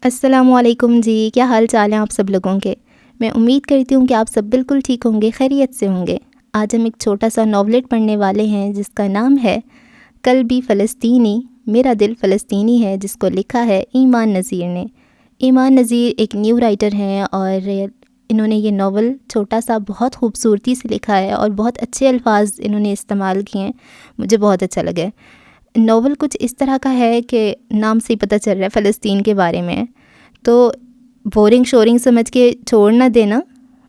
السلام علیکم جی، کیا حال چال ہیں آپ سب لوگوں کے؟ میں امید کرتی ہوں کہ آپ سب بالکل ٹھیک ہوں گے، خیریت سے ہوں گے۔ آج ہم ایک چھوٹا سا ناولٹ پڑھنے والے ہیں جس کا نام ہے قلبی فلسطینی، میرا دل فلسطینی ہے، جس کو لکھا ہے ایمان نذیر نے۔ ایمان نذیر ایک نیو رائٹر ہیں اور انہوں نے یہ ناول چھوٹا سا بہت خوبصورتی سے لکھا ہے اور بہت اچھے الفاظ انہوں نے استعمال کیے ہیں، مجھے بہت اچھا لگا ہے۔ ناول کچھ اس طرح کا ہے کہ نام سے ہی پتہ چل رہا ہے فلسطین کے بارے میں، تو بورنگ شورنگ سمجھ کے چھوڑ نہ دینا،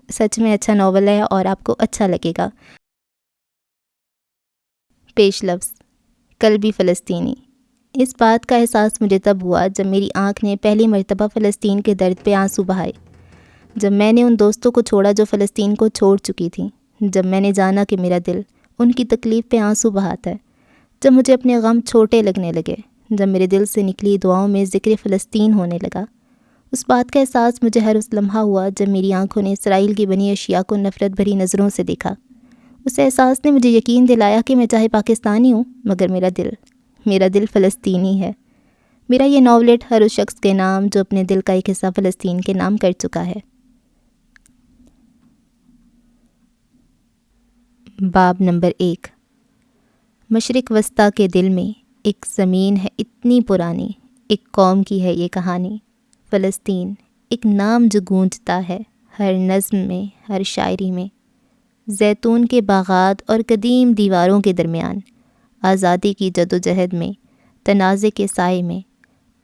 سچ میں اچھا ناول ہے اور آپ کو اچھا لگے گا۔ پیش لفظ قلبی فلسطینی۔ اس بات کا احساس مجھے تب ہوا جب میری آنکھ نے پہلی مرتبہ فلسطین کے درد پہ آنسو بہائے، جب میں نے ان دوستوں کو چھوڑا جو فلسطین کو چھوڑ چکی تھیں، جب میں نے جانا کہ میرا دل ان کی تکلیف پہ آنسو بہاتا ہے، جب مجھے اپنے غم چھوٹے لگنے لگے، جب میرے دل سے نکلی دعاؤں میں ذکر فلسطین ہونے لگا۔ اس بات کا احساس مجھے ہر اس لمحہ ہوا جب میری آنکھوں نے اسرائیل کی بنی اشیاء کو نفرت بھری نظروں سے دیکھا۔ اس احساس نے مجھے یقین دلایا کہ میں چاہے پاکستانی ہوں مگر میرا دل فلسطینی ہے۔ میرا یہ ناولٹ ہر اس شخص کے نام جو اپنے دل کا ایک حصہ فلسطین کے نام کر چکا ہے۔ باب نمبر 1۔ مشرق وسطیٰ کے دل میں ایک زمین ہے اتنی پرانی، ایک قوم کی ہے یہ کہانی، فلسطین، ایک نام جو گونجتا ہے ہر نظم میں، ہر شاعری میں۔ زیتون کے باغات اور قدیم دیواروں کے درمیان، آزادی کی جدوجہد میں، تنازع کے سائے میں،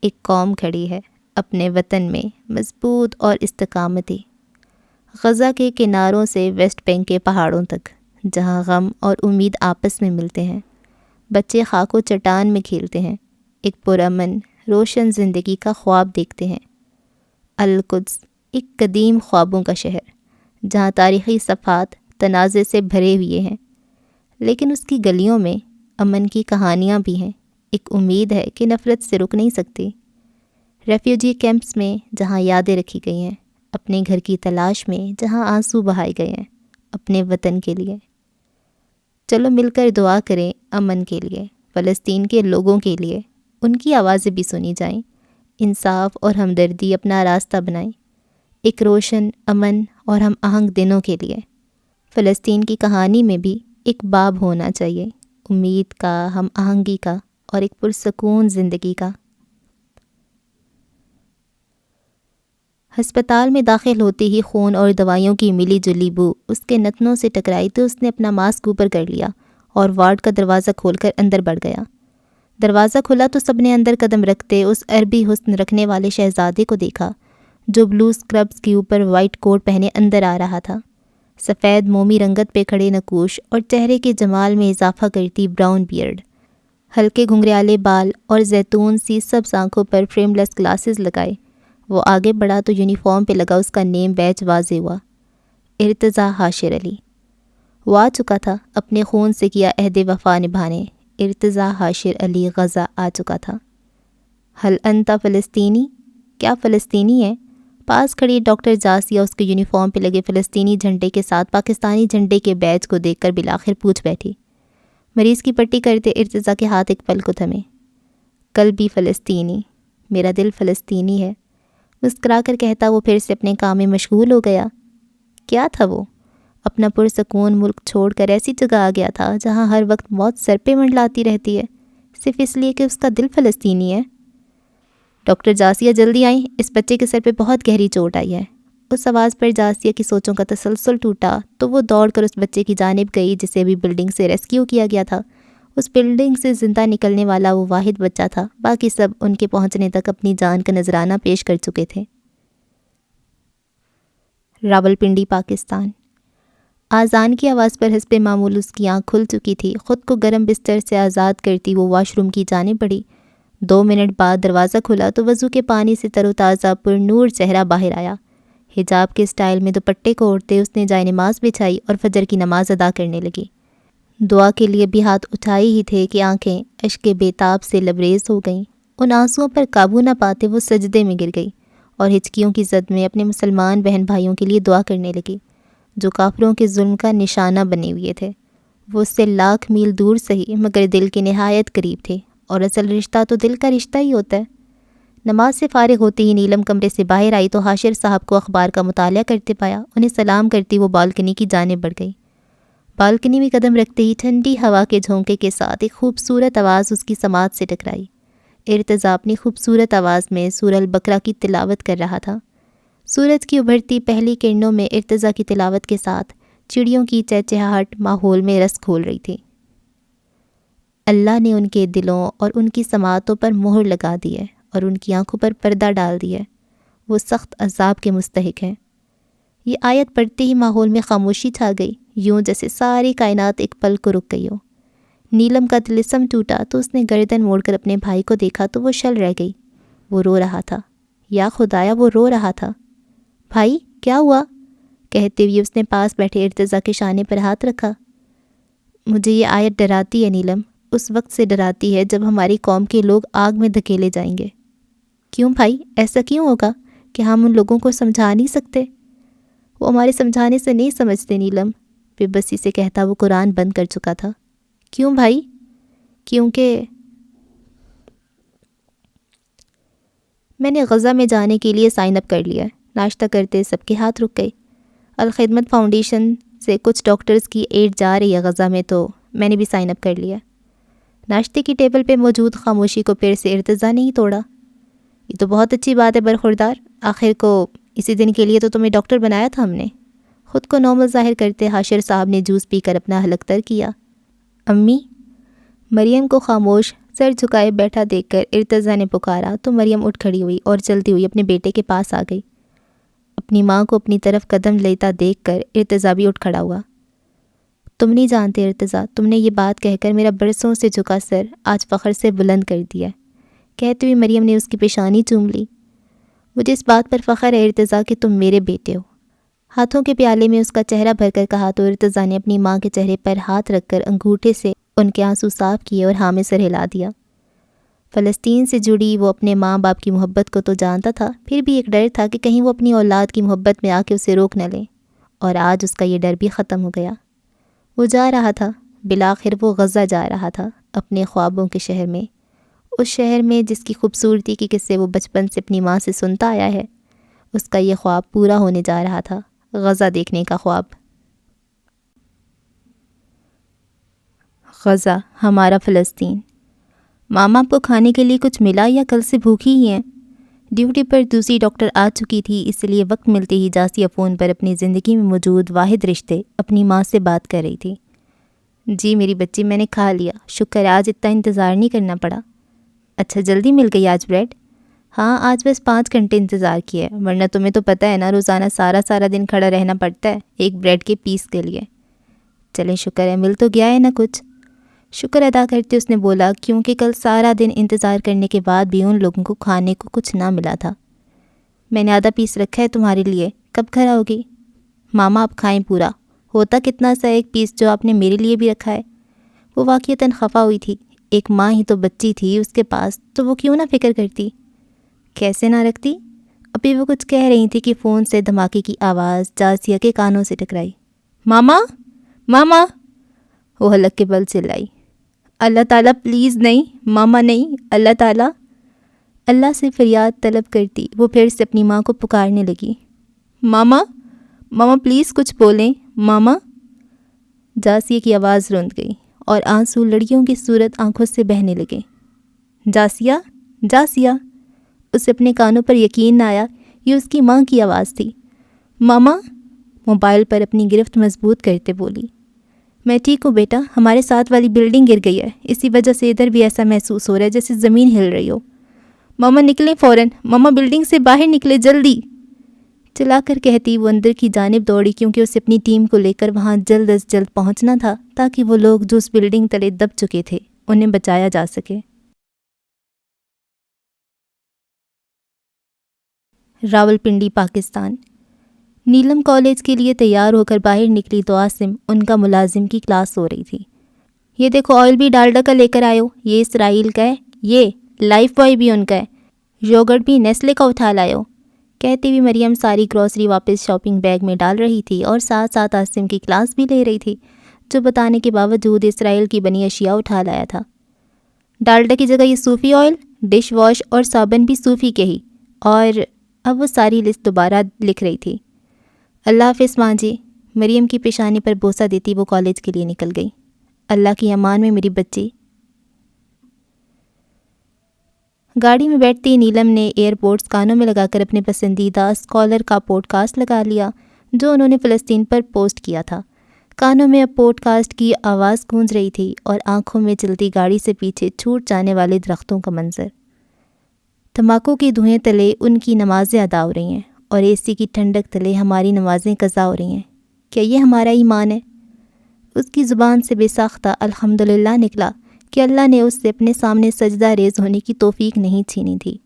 ایک قوم کھڑی ہے اپنے وطن میں، مضبوط اور استقامتی۔ غزہ کے کناروں سے ویسٹ بینک کے پہاڑوں تک، جہاں غم اور امید آپس میں ملتے ہیں، بچے خاک و چٹان میں کھیلتے ہیں، ایک پرامن روشن زندگی کا خواب دیکھتے ہیں۔ القدس، ایک قدیم خوابوں کا شہر جہاں تاریخی صفحات تنازع سے بھرے ہوئے ہیں، لیکن اس کی گلیوں میں امن کی کہانیاں بھی ہیں، ایک امید ہے کہ نفرت سے رک نہیں سکتی۔ ریفیوجی کیمپس میں جہاں یادیں رکھی گئی ہیں، اپنے گھر کی تلاش میں جہاں آنسو بہائے گئے ہیں اپنے وطن کے لیے۔ چلو مل کر دعا کریں امن کے لیے، فلسطین کے لوگوں کے لیے، ان کی آوازیں بھی سنی جائیں، انصاف اور ہمدردی اپنا راستہ بنائیں، ایک روشن، امن اور ہم آہنگ دنوں کے لیے۔ فلسطین کی کہانی میں بھی ایک باب ہونا چاہیے، امید کا، ہم آہنگی کا اور ایک پرسکون زندگی کا۔ ہسپتال میں داخل ہوتے ہی خون اور دوائیوں کی ملی جلی بو اس کے نتنوں سے ٹکرائی تو اس نے اپنا ماسک اوپر کر لیا اور وارڈ کا دروازہ کھول کر اندر بڑھ گیا۔ دروازہ کھلا تو سب نے اندر قدم رکھتے اس عربی حسن رکھنے والے شہزادے کو دیکھا جو بلو اسکربس کے اوپر وائٹ کوٹ پہنے اندر آ رہا تھا۔ سفید مومی رنگت پہ کھڑے نقوش اور چہرے کے جمال میں اضافہ کرتی براؤن بیئرڈ، ہلکے گھنگریالے بال اور زیتون سی سبز آنکھوں پر فریم لیس گلاسز لگائے۔ وہ آگے بڑھا تو یونیفارم پہ لگا اس کا نیم بیج واضح ہوا، ارتضیٰ حاشر علی۔ وہ آ چکا تھا اپنے خون سے کیا عہد وفا نبھانے، ارتضیٰ حاشر علی غزہ آ چکا تھا۔ ہل انت فلسطینی، کیا فلسطینی ہے؟ پاس کھڑی ڈاکٹر جاسیہ اس کے یونیفارم پہ لگے فلسطینی جھنڈے کے ساتھ پاکستانی جھنڈے کے بیج کو دیکھ کر بالآخر پوچھ بیٹھی۔ مریض کی پٹی کرتے ارتضیٰ کے ہاتھ ایک پل کو تھمے۔ قلبی فلسطینی، میرا دل فلسطینی ہے، مسکرا کر کہتا وہ پھر سے اپنے کام میں مشغول ہو گیا۔ کیا تھا وہ؟ اپنا پرسکون ملک چھوڑ کر ایسی جگہ آ گیا تھا جہاں ہر وقت موت سر پہ منڈلاتی رہتی ہے، صرف اس لیے کہ اس کا دل فلسطینی ہے۔ ڈاکٹر جاسیہ جلدی آئیں، اس بچے کے سر پہ بہت گہری چوٹ آئی ہے۔ اس آواز پر جاسیہ کی سوچوں کا تسلسل ٹوٹا تو وہ دوڑ کر اس بچے کی جانب گئی جسے ابھی بلڈنگ سے ریسکیو کیا گیا تھا۔ اس بلڈنگ سے زندہ نکلنے والا وہ واحد بچہ تھا، باقی سب ان کے پہنچنے تک اپنی جان کا نذرانہ پیش کر چکے تھے۔ راولپنڈی، پاکستان۔ آذان کی آواز پر حسب معمول اس کی آنکھ کھل چکی تھی۔ خود کو گرم بستر سے آزاد کرتی وہ واش روم کی جانب بڑھی۔ 2 منٹ بعد دروازہ کھلا تو وضو کے پانی سے تر و تازہ پر نور چہرہ باہر آیا۔ حجاب کے سٹائل میں دوپٹے کو اوڑھتے اس نے جائے نماز بچھائی اور فجر کی نماز ادا کرنے لگی۔ دعا کے لیے بھی ہاتھ اٹھائے ہی تھے کہ آنکھیں اشک بےتاب سے لبریز ہو گئیں۔ ان آنسوؤں پر قابو نہ پاتے وہ سجدے میں گر گئی اور ہچکیوں کی زد میں اپنے مسلمان بہن بھائیوں کے لیے دعا کرنے لگی جو کافروں کے ظلم کا نشانہ بنے ہوئے تھے۔ وہ اس سے لاکھ میل دور سہی مگر دل کے نہایت قریب تھے، اور اصل رشتہ تو دل کا رشتہ ہی ہوتا ہے۔ نماز سے فارغ ہوتے ہی نیلم کمرے سے باہر آئی تو حاشر صاحب کو اخبار کا مطالعہ کرتے پایا۔ انہیں سلام کرتی وہ بالکنی کی جانب بڑھ گئی۔ بالکنی میں قدم رکھتے ہی ٹھنڈی ہوا کے جھونکے کے ساتھ ایک خوبصورت آواز اس کی سماعت سے ٹکرائی۔ ارتضیٰ اپنی خوبصورت آواز میں سورہ البقرہ کی تلاوت کر رہا تھا۔ سورج کی ابھرتی پہلی کرنوں میں ارتضیٰ کی تلاوت کے ساتھ چڑیوں کی چہچہاہٹ ماحول میں رس کھول رہی تھی۔ اللہ نے ان کے دلوں اور ان کی سماعتوں پر مہر لگا دی ہے اور ان کی آنکھوں پر پردہ ڈال دی ہے۔ وہ سخت عذاب کے مستحق ہیں۔ یہ آیت پڑھتے ہی ماحول میں خاموشی چھا گئی، یوں جیسے ساری کائنات ایک پل کو رک گئی ہو۔ نیلم کا طلسم ٹوٹا تو اس نے گردن موڑ کر اپنے بھائی کو دیکھا تو وہ شل رہ گئی۔ وہ رو رہا تھا، یا خدایا وہ رو رہا تھا۔ بھائی کیا ہوا؟ کہتے ہوئے اس نے پاس بیٹھے ارتضیٰ کے شانے پر ہاتھ رکھا۔ مجھے یہ آیت ڈراتی ہے نیلم، اس وقت سے ڈراتی ہے جب ہماری قوم کے لوگ آگ میں دھکیلے جائیں گے۔ کیوں بھائی، ایسا کیوں ہوگا کہ ہم ان لوگوں کو سمجھا نہیں سکتے؟ وہ ہمارے سمجھانے سے نہیں سمجھتے نیلم، بے بسی سے کہتا وہ قرآن بند کر چکا تھا۔ کیوں بھائی؟ کیونکہ میں نے غزہ میں جانے کے لیے سائن اپ کر لیا ہے۔ ناشتہ کرتے سب کے ہاتھ رک گئے۔ الخدمت فاؤنڈیشن سے کچھ ڈاکٹرز کی ایڈ جا رہی ہے غزہ میں، تو میں نے بھی سائن اپ کر لیا۔ ناشتے کی ٹیبل پہ موجود خاموشی کو پھر سے ارتضیٰ نے ہی توڑا۔ یہ تو بہت اچھی بات ہے برخوردار، آخر کو اسی دن کے لیے تو تمہیں ڈاکٹر بنایا تھا ہم نے۔ خود کو نارمل ظاہر کرتے حاشر صاحب نے جوس پی کر اپنا حلق تر کیا۔ امی؟ مریم کو خاموش سر جھکائے بیٹھا دیکھ کر ارتضیٰ نے پکارا تو مریم اٹھ کھڑی ہوئی اور چلتی ہوئی اپنے بیٹے کے پاس آ گئی۔ اپنی ماں کو اپنی طرف قدم لیتا دیکھ کر ارتضیٰ بھی اٹھ کھڑا ہوا۔ تم نہیں جانتے ارتضیٰ، تم نے یہ بات کہہ کر میرا برسوں سے جھکا سر آج فخر سے بلند کر دیا۔ کہتے ہوئے مریم نے اس کی پیشانی چوم لی۔ مجھے اس بات پر فخر ہے ارتضیٰ کہ تم میرے بیٹے ہو۔ ہاتھوں کے پیالے میں اس کا چہرہ بھر کر کہا تو ارتضیٰ نے اپنی ماں کے چہرے پر ہاتھ رکھ کر انگوٹھے سے ان کے آنسو صاف کیے اور ہاں میں سر ہلا دیا۔ فلسطین سے جڑی وہ اپنے ماں باپ کی محبت کو تو جانتا تھا، پھر بھی ایک ڈر تھا کہ کہیں وہ اپنی اولاد کی محبت میں آ کے اسے روک نہ لیں، اور آج اس کا یہ ڈر بھی ختم ہو گیا۔ وہ جا رہا تھا، بالآخر وہ غزہ جا رہا تھا، اپنے خوابوں کے شہر میں، اس شہر میں جس کی خوبصورتی کے قصے وہ بچپن سے اپنی ماں سے سنتا آیا ہے۔ اس کا یہ خواب پورا ہونے جا رہا تھا، غزہ دیکھنے کا خواب۔ غزہ، ہمارا فلسطین۔ ماما آپ کو کھانے کے لیے کچھ ملا یا کل سے بھوکی ہی ہیں؟ ڈیوٹی پر دوسری ڈاکٹر آ چکی تھی، اس لیے وقت ملتے ہی جاسیہ فون پر اپنی زندگی میں موجود واحد رشتے اپنی ماں سے بات کر رہی تھی۔ جی میری بچی، میں نے کھا لیا، شکر آج اتنا انتظار نہیں کرنا پڑا۔ اچھا جلدی مل گئی آج بریڈ؟ ہاں آج بس 5 گھنٹے انتظار کیا ہے، ورنہ تمہیں تو پتہ ہے نا روزانہ سارا دن کھڑا رہنا پڑتا ہے ایک بریڈ کے پیس کے لیے۔ چلیں شکر ہے مل تو گیا ہے نا کچھ۔ شکر ادا کرتے اس نے بولا، کیونکہ کل سارا دن انتظار کرنے کے بعد بھی ان لوگوں کو کھانے کو کچھ نہ ملا تھا۔ میں نے آدھا پیس رکھا ہے تمہارے لیے، کب گھر آؤ گی؟ ماما آپ کھائیں پورا، ہوتا کتنا سا ایک پیس جو آپ نے میرے لیے بھی رکھا ہے۔ وہ واقعتاً خفا ہوئی تھی، ایک ماں ہی تو بچی تھی اس کے پاس، تو وہ کیوں نہ فکر کرتی؟ کیسے نہ رکھتی؟ ابھی وہ کچھ کہہ رہی تھی کہ فون سے دھماکے کی آواز جاسیہ کے کانوں سے ٹکرائی۔ ماما ماما، وہ حلق کے بل چلائی۔ اللہ تعالیٰ پلیز نہیں، ماما نہیں، اللہ تعالیٰ۔ اللہ سے فریاد طلب کرتی وہ پھر سے اپنی ماں کو پکارنے لگی۔ ماما ماما پلیز کچھ بولیں ماما۔ جاسیہ کی آواز رند گئی اور آنسو لڑکیوں کی صورت آنکھوں سے بہنے لگے۔ جاسیہ جاسیہ، اسے اپنے کانوں پر یقین نہ آیا، یہ اس کی ماں کی آواز تھی۔ ماما، موبائل پر اپنی گرفت مضبوط کرتے بولی۔ میں ٹھیک ہوں بیٹا، ہمارے ساتھ والی بلڈنگ گر گئی ہے، اسی وجہ سے ادھر بھی ایسا محسوس ہو رہا ہے جیسے زمین ہل رہی ہو۔ ماما نکلیں فوراً، ماما بلڈنگ سے باہر نکلے جلدی۔ چلا کر کہتی وہ اندر کی جانب دوڑی، کیونکہ اسے اپنی ٹیم کو لے کر وہاں جلد از جلد پہنچنا تھا تاکہ وہ لوگ جو اس بلڈنگ تلے دب چکے تھے انہیں بچایا جا سکے۔ راولپنڈی، پاکستان۔ نیلم کالج کے لیے تیار ہو کر باہر نکلی تو عاصم، ان کا ملازم، کی کلاس ہو رہی تھی۔ یہ دیکھو آئل بھی ڈالڈا کا لے کر آئے ہو، یہ اسرائیل کا ہے، یہ لائف بوائے بھی ان کا ہے، یوگرٹ بھی نیسلے کا اٹھا لائے ہو۔ کہتی ہوئی مریم ساری گروسری واپس شاپنگ بیگ میں ڈال رہی تھی اور ساتھ ساتھ عاصم کی کلاس بھی لے رہی تھی، جو بتانے کے باوجود اسرائیل کی بنی اشیاء اٹھا لایا تھا۔ ڈالڈا کی جگہ یہ صوفی آئل، ڈش واش اور صابن بھی صوفی کے ہی، اور اب وہ ساری لسٹ دوبارہ لکھ رہی تھی۔ اللہ حافظ ماں جی۔ مریم کی پیشانی پر بوسہ دیتی وہ کالج کے لیے نکل گئی۔ اللہ کی امان میں میری بچی۔ گاڑی میں بیٹھتی نیلم نے ایئر پوڈس کانوں میں لگا کر اپنے پسندیدہ اسکالر کا پوڈ کاسٹ لگا لیا جو انہوں نے فلسطین پر پوسٹ کیا تھا۔ کانوں میں اب پوڈ کاسٹ کی آواز گونج رہی تھی اور آنکھوں میں چلتی گاڑی سے پیچھے چھوٹ جانے والے درختوں کا منظر۔ تمباکو کی دھوئیں تلے ان کی نمازیں ادا ہو رہی ہیں اور اے سی کی ٹھنڈک تلے ہماری نمازیں قضا ہو رہی ہیں۔ کیا یہ ہمارا ایمان ہے؟ اس کی زبان سے بے ساختہ الحمدللہ نکلا کہ اللہ نے اس سے اپنے سامنے سجدہ ریز ہونے کی توفیق نہیں چھینی تھی۔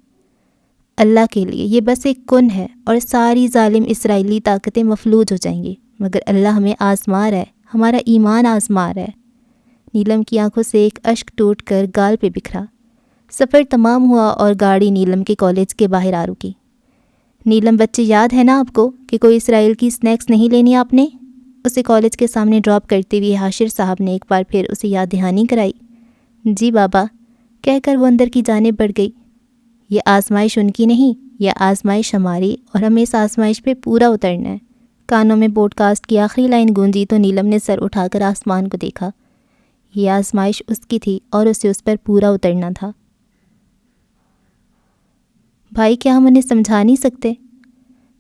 اللہ کے لیے یہ بس ایک کن ہے اور ساری ظالم اسرائیلی طاقتیں مفلوج ہو جائیں گی، مگر اللہ ہمیں آزما رہا ہے، ہمارا ایمان آزما رہا ہے۔ نیلم کی آنکھوں سے ایک اشک ٹوٹ کر گال پہ بکھرا۔ سفر تمام ہوا اور گاڑی نیلم کے کالج کے باہر آ رکی۔ نیلم بچے یاد ہے نا آپ کو کہ کوئی اسرائیل کی سنیکس نہیں لینی آپ نے؟ اسے کالج کے سامنے ڈراپ کرتے ہوئے حاشر صاحب نے ایک بار پھر اسے یاد دہانی کرائی۔ جی بابا کہہ کر وہ اندر کی جانب بڑھ گئی۔ یہ آزمائش ان کی نہیں، یہ آزمائش ہماری، اور ہمیں اس آزمائش پہ پورا اترنا ہے۔ کانوں میں پوڈ کاسٹ کی آخری لائن گونجی تو نیلم نے سر اٹھا کر آسمان کو دیکھا۔ یہ آزمائش اس کی تھی اور اسے اس پر پورا اترنا تھا۔ بھائی کیا ہم انہیں سمجھا نہیں سکتے؟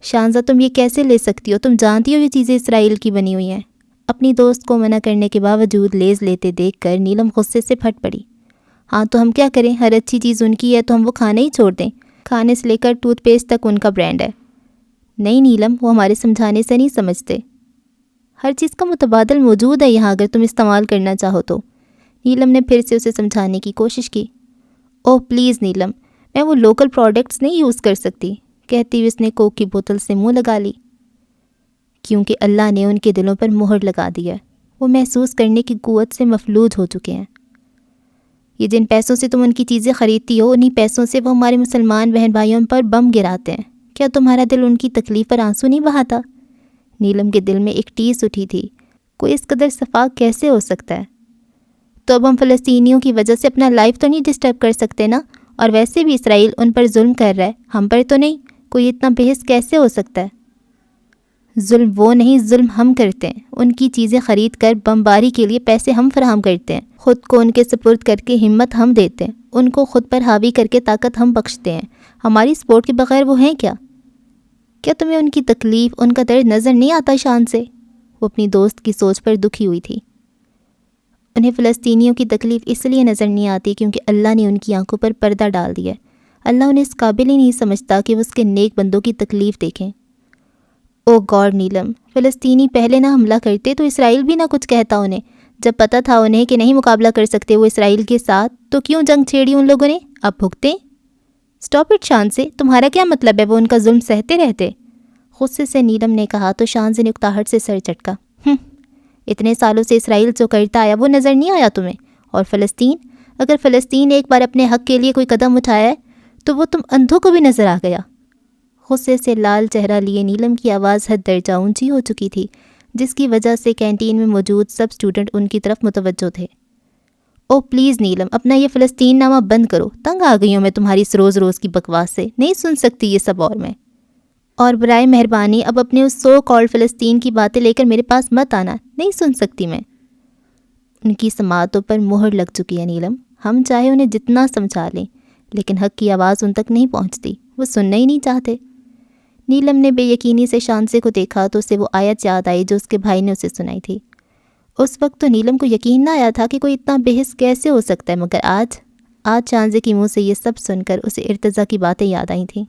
شانزہ تم یہ کیسے لے سکتی ہو؟ تم جانتی ہو یہ چیزیں اسرائیل کی بنی ہوئی ہیں۔ اپنی دوست کو منع کرنے کے باوجود لیز لیتے دیکھ کر نیلم غصے سے پھٹ پڑی۔ ہاں تو ہم کیا کریں، ہر اچھی چیز ان کی ہے تو ہم وہ کھانا ہی چھوڑ دیں؟ کھانے سے لے کر ٹوتھ پیسٹ تک ان کا برانڈ ہے۔ نہیں نیلم، وہ ہمارے سمجھانے سے نہیں سمجھتے۔ ہر چیز کا متبادل موجود ہے یہاں، اگر تم استعمال کرنا چاہو تو۔ نیلم نے پھر سے اسے سمجھانے کی کوشش کی۔ اوہ پلیز نیلم، میں وہ لوکل پروڈکٹس نہیں یوز کر سکتی، کہتی ہوئی اس نے کوک کی بوتل سے منہ لگا لی۔ کیونکہ اللہ نے ان کے دلوں پر مہر لگا دی ہے، وہ محسوس کرنے کی قوت سے مفلوج ہو چکے ہیں۔ یہ جن پیسوں سے تم ان کی چیزیں خریدتی ہو، انہی پیسوں سے وہ ہمارے مسلمان بہن بھائیوں پر بم گراتے ہیں۔ کیا تمہارا دل ان کی تکلیف پر آنسو نہیں بہاتا؟ نیلم کے دل میں ایک ٹیس اٹھی تھی، کوئی اس قدر شفاق کیسے ہو سکتا ہے؟ تو اب ہم فلسطینیوں کی وجہ سے اپنا لائف تو نہیں ڈسٹرب کر سکتے نا؟ اور ویسے بھی اسرائیل ان پر ظلم کر رہا ہے، ہم پر تو نہیں، کوئی اتنا بحث کیسے ہو سکتا ہے؟ ظلم وہ نہیں، ظلم ہم کرتے ہیں۔ ان کی چیزیں خرید کر بمباری کے لیے پیسے ہم فراہم کرتے ہیں، خود کو ان کے سپرد کر کے ہمت ہم دیتے ہیں، ان کو خود پر حاوی کر کے طاقت ہم بخشتے ہیں۔ ہماری سپورٹ کے بغیر وہ ہیں کیا؟ کیا تمہیں ان کی تکلیف، ان کا درد نظر نہیں آتا شان سے؟ وہ اپنی دوست کی سوچ پر دکھی ہوئی تھی۔ انہیں فلسطینیوں کی تکلیف اس لیے نظر نہیں آتی کیونکہ اللہ نے ان کی آنکھوں پر پردہ ڈال دیا ہے۔ اللہ انہیں اس قابل ہی نہیں سمجھتا کہ وہ اس کے نیک بندوں کی تکلیف دیکھیں۔ او گاڈ نیلم، فلسطینی پہلے نہ حملہ کرتے تو اسرائیل بھی نہ کچھ کہتا انہیں۔ جب پتہ تھا انہیں کہ نہیں مقابلہ کر سکتے وہ اسرائیل کے ساتھ، تو کیوں جنگ چھیڑی ان لوگوں نے؟ اب بھگتے۔ اسٹاپ اٹ شان سے، تمہارا کیا مطلب ہے وہ ان کا ظلم سہتے رہتے؟ غصے سے نیلم نے کہا تو شان سے نے اکتاہٹ سے سر چٹکا۔ اتنے سالوں سے اسرائیل جو کرتا آیا وہ نظر نہیں آیا تمہیں؟ اور فلسطین، اگر فلسطین ایک بار اپنے حق کے لیے کوئی قدم اٹھایا ہے تو وہ تم اندھوں کو بھی نظر آ گیا۔ غصے سے لال چہرہ لیے نیلم کی آواز حد درجہ اونچی ہو چکی تھی، جس کی وجہ سے کینٹین میں موجود سب اسٹوڈنٹ ان کی طرف متوجہ تھے۔ او پلیز نیلم، اپنا یہ فلسطین نامہ بند کرو، تنگ آ گئی ہوں میں تمہاری اس روز روز کی بکواس سے، نہیں سن سکتی یہ سب اور برائے مہربانی اب اپنے اس سو کالڈ فلسطین کی باتیں لے کر میرے پاس مت آنا، نہیں سن سکتی میں۔ ان کی سماعتوں پر مہر لگ چکی ہے نیلم، ہم چاہے انہیں جتنا سمجھا لیں لیکن حق کی آواز ان تک نہیں پہنچتی، وہ سننا ہی نہیں چاہتے۔ نیلم نے بے یقینی سے شانزے کو دیکھا تو اسے وہ آیت یاد آئی جو اس کے بھائی نے اسے سنائی تھی۔ اس وقت تو نیلم کو یقین نہ آیا تھا کہ کوئی اتنا بحث کیسے ہو سکتا ہے، مگر آج شانزے کی منہ سے یہ سب سن کر اسے ارتضیٰ کی باتیں یاد آئی تھیں۔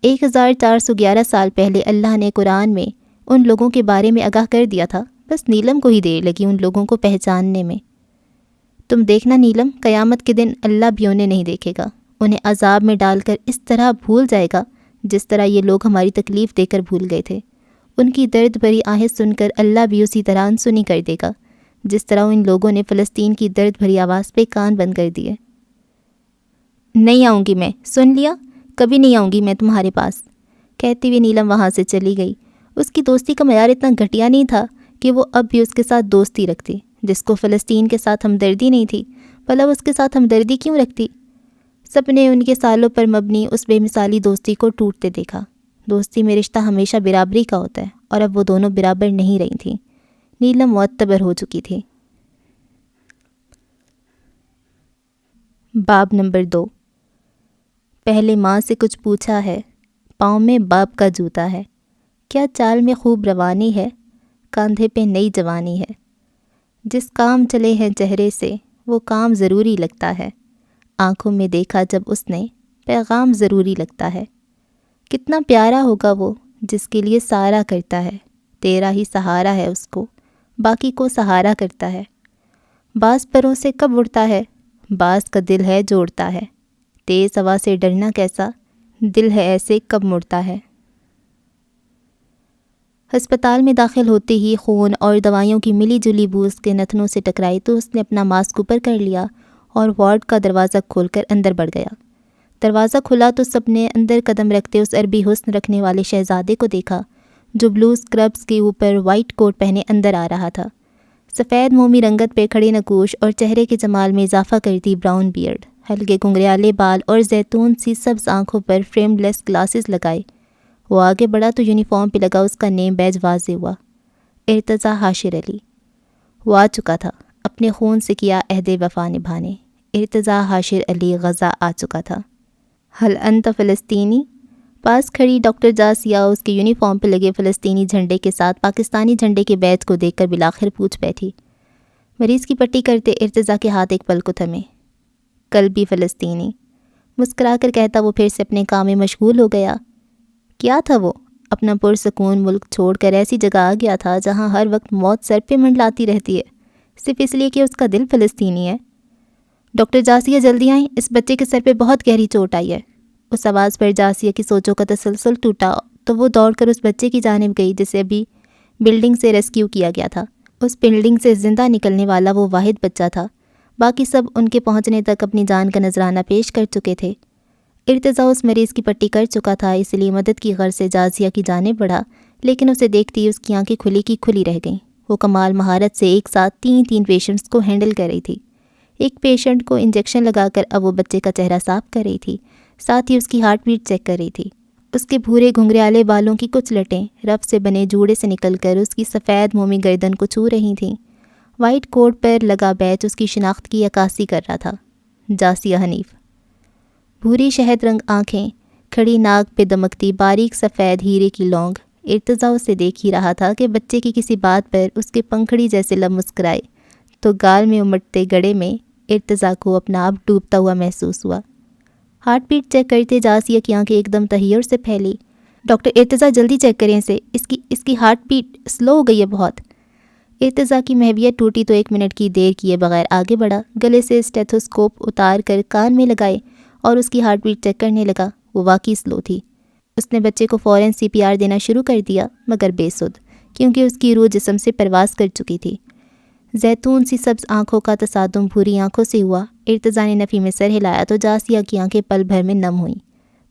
1411 سال پہلے اللہ نے قرآن میں ان لوگوں کے بارے میں آگاہ کر دیا تھا، بس نیلم کو ہی دیر لگی ان لوگوں کو پہچاننے میں۔ تم دیکھنا نیلم، قیامت کے دن اللہ بھی انہیں نہیں دیکھے گا، انہیں عذاب میں ڈال کر اس طرح بھول جائے گا جس طرح یہ لوگ ہماری تکلیف دے کر بھول گئے تھے۔ ان کی درد بھری آہیں سن کر اللہ بھی اسی طرح انسنی کر دے گا جس طرح ان لوگوں نے فلسطین کی درد بھری آواز پہ کان بند کر دیے۔ نہیں آؤں گی میں، سن لیا، کبھی نہیں آؤں گی میں تمہارے پاس، کہتی ہوئی نیلم وہاں سے چلی گئی۔ اس کی دوستی کا معیار اتنا گھٹیا نہیں تھا کہ وہ اب بھی اس کے ساتھ دوستی رکھتی، جس کو فلسطین کے ساتھ ہمدردی نہیں تھی بھلا اس کے ساتھ ہمدردی کیوں رکھتی؟ سب نے ان کے سالوں پر مبنی اس بے مثالی دوستی کو ٹوٹتے دیکھا۔ دوستی میں رشتہ ہمیشہ برابری کا ہوتا ہے، اور اب وہ دونوں برابر نہیں رہی تھیں۔ نیلم معتبر ہو چکی تھی۔ باب نمبر 2۔ پہلے ماں سے کچھ پوچھا ہے، پاؤں میں باپ کا جوتا ہے، کیا چال میں خوب روانی ہے، کاندھے پہ نئی جوانی ہے، جس کام چلے ہیں چہرے سے وہ کام ضروری لگتا ہے، آنکھوں میں دیکھا جب اس نے پیغام ضروری لگتا ہے، کتنا پیارا ہوگا وہ جس کے لیے سارا کرتا ہے، تیرا ہی سہارا ہے اس کو، باقی کو سہارا کرتا ہے، باز پروں سے کب اڑتا ہے، باز کا دل ہے جو اڑتا ہے، تیز ہوا سے ڈرنا کیسا، دل ہے ایسے کب مڑتا ہے۔ ہسپتال میں داخل ہوتے ہی خون اور دوائیوں کی ملی جلی بو اس کے نتنوں سے ٹکرائی تو اس نے اپنا ماسک اوپر کر لیا اور وارڈ کا دروازہ کھول کر اندر بڑھ گیا۔ دروازہ کھلا تو سب نے اندر قدم رکھتے اس عربی حسن رکھنے والے شہزادے کو دیکھا جو بلو اسکربس کے اوپر وائٹ کوٹ پہنے اندر آ رہا تھا۔ سفید مومی رنگت پہ کھڑے نقوش اور چہرے کے جمال میں اضافہ کرتی براؤن بیئرڈ، ہلکے گھنگریالے بال اور زیتون سی سبز آنکھوں پر فریم لیس گلاسز لگائے۔ وہ آگے بڑھا تو یونیفارم پہ لگا اس کا نیم بیج واضح ہوا، ارتضیٰ حاشر علی۔ وہ آ چکا تھا اپنے خون سے کیا عہد وفا نبھانے، ارتضیٰ حاشر علی غزہ آ چکا تھا۔ حل انت فلسطینی؟ پاس کھڑی ڈاکٹر جاسیہ اس کے یونیفارم پہ لگے فلسطینی جھنڈے کے ساتھ پاکستانی جھنڈے کے بیج کو دیکھ کر بالآخر پوچھ بیٹھی۔ مریض کی پٹی کرتے ارتضیٰ کے ہاتھ ایک پل کو تھمے۔ کل بھی فلسطینی، مسکرا کر کہتا وہ پھر سے اپنے کام میں مشغول ہو گیا۔ کیا تھا وہ؟ اپنا پرسکون ملک چھوڑ کر ایسی جگہ آ گیا تھا جہاں ہر وقت موت سر پہ منڈلاتی رہتی ہے، صرف اس لیے کہ اس کا دل فلسطینی ہے۔ ڈاکٹر جاسیہ جلدی آئیں، اس بچے کے سر پہ بہت گہری چوٹ آئی ہے۔ اس آواز پر جاسیہ کی سوچوں کا تسلسل ٹوٹا تو وہ دوڑ کر اس بچے کی جانب گئی جسے ابھی بلڈنگ سے ریسکیو کیا گیا تھا۔ اس بلڈنگ سے زندہ نکلنے والا وہ واحد بچہ تھا، باقی سب ان کے پہنچنے تک اپنی جان کا نذرانہ پیش کر چکے تھے۔ ارتضیٰ اس مریض کی پٹی کر چکا تھا، اس لیے مدد کی غرض سے جاسیہ کی جانب بڑھا، لیکن اسے دیکھتی ہی اس کی آنکھیں کھلی کی کھلی رہ گئیں۔ وہ کمال مہارت سے ایک ساتھ تین پیشنٹس کو ہینڈل کر رہی تھی۔ ایک پیشنٹ کو انجیکشن لگا کر اب وہ بچے کا چہرہ صاف کر رہی تھی، ساتھ ہی اس کی ہارٹ بیٹ چیک کر رہی تھی۔ اس کے بھورے گھنگریالے بالوں کی کچھ لٹیں رف سے بنے جوڑے سے نکل کر اس کی سفید مومی گردن کو چھو رہی تھیں۔ وائٹ کوٹ پر لگا بیج اس کی شناخت کی عکاسی کر رہا تھا۔ جاسیہ حنیف، بھوری شہد رنگ آنکھیں، کھڑی ناک پہ دمکتی باریک سفید ہیرے کی لونگ۔ ارتضیٰ اسے دیکھ ہی رہا تھا کہ بچے کی کسی بات پر اس کے پنکھڑی جیسے لب مسکرائے تو گال میں امٹتے گڑے میں ارتضیٰ کو اپنا آپ ڈوبتا ہوا محسوس ہوا۔ ہارٹ بیٹ چیک کرتے جاسیہ کی آنکھیں ایک دم تحیر سے پھیلی۔ ڈاکٹر ارتضیٰ جلدی چیک کریں اسے، اس کی ہارٹ بیٹ سلو ہو گئی ہے بہت۔ ارتضیٰ کی محویت ٹوٹی تو 1 منٹ کی دیر کیے بغیر آگے بڑھا، گلے سے اسٹیتھوسکوپ اتار کر کان میں لگائے اور اس کی ہارٹ بیٹ چیک کرنے لگا۔ وہ واقعی سلو تھی۔ اس نے بچے کو فوراً CPR دینا شروع کر دیا، مگر بے سود، کیونکہ اس کی روح جسم سے پرواز کر چکی تھی۔ زیتون سی سبز آنکھوں کا تصادم بھوری آنکھوں سے ہوا۔ ارتضیٰ نے نفی میں سر ہلایا تو جاسیہ کی آنکھیں پل بھر میں نم ہوئیں۔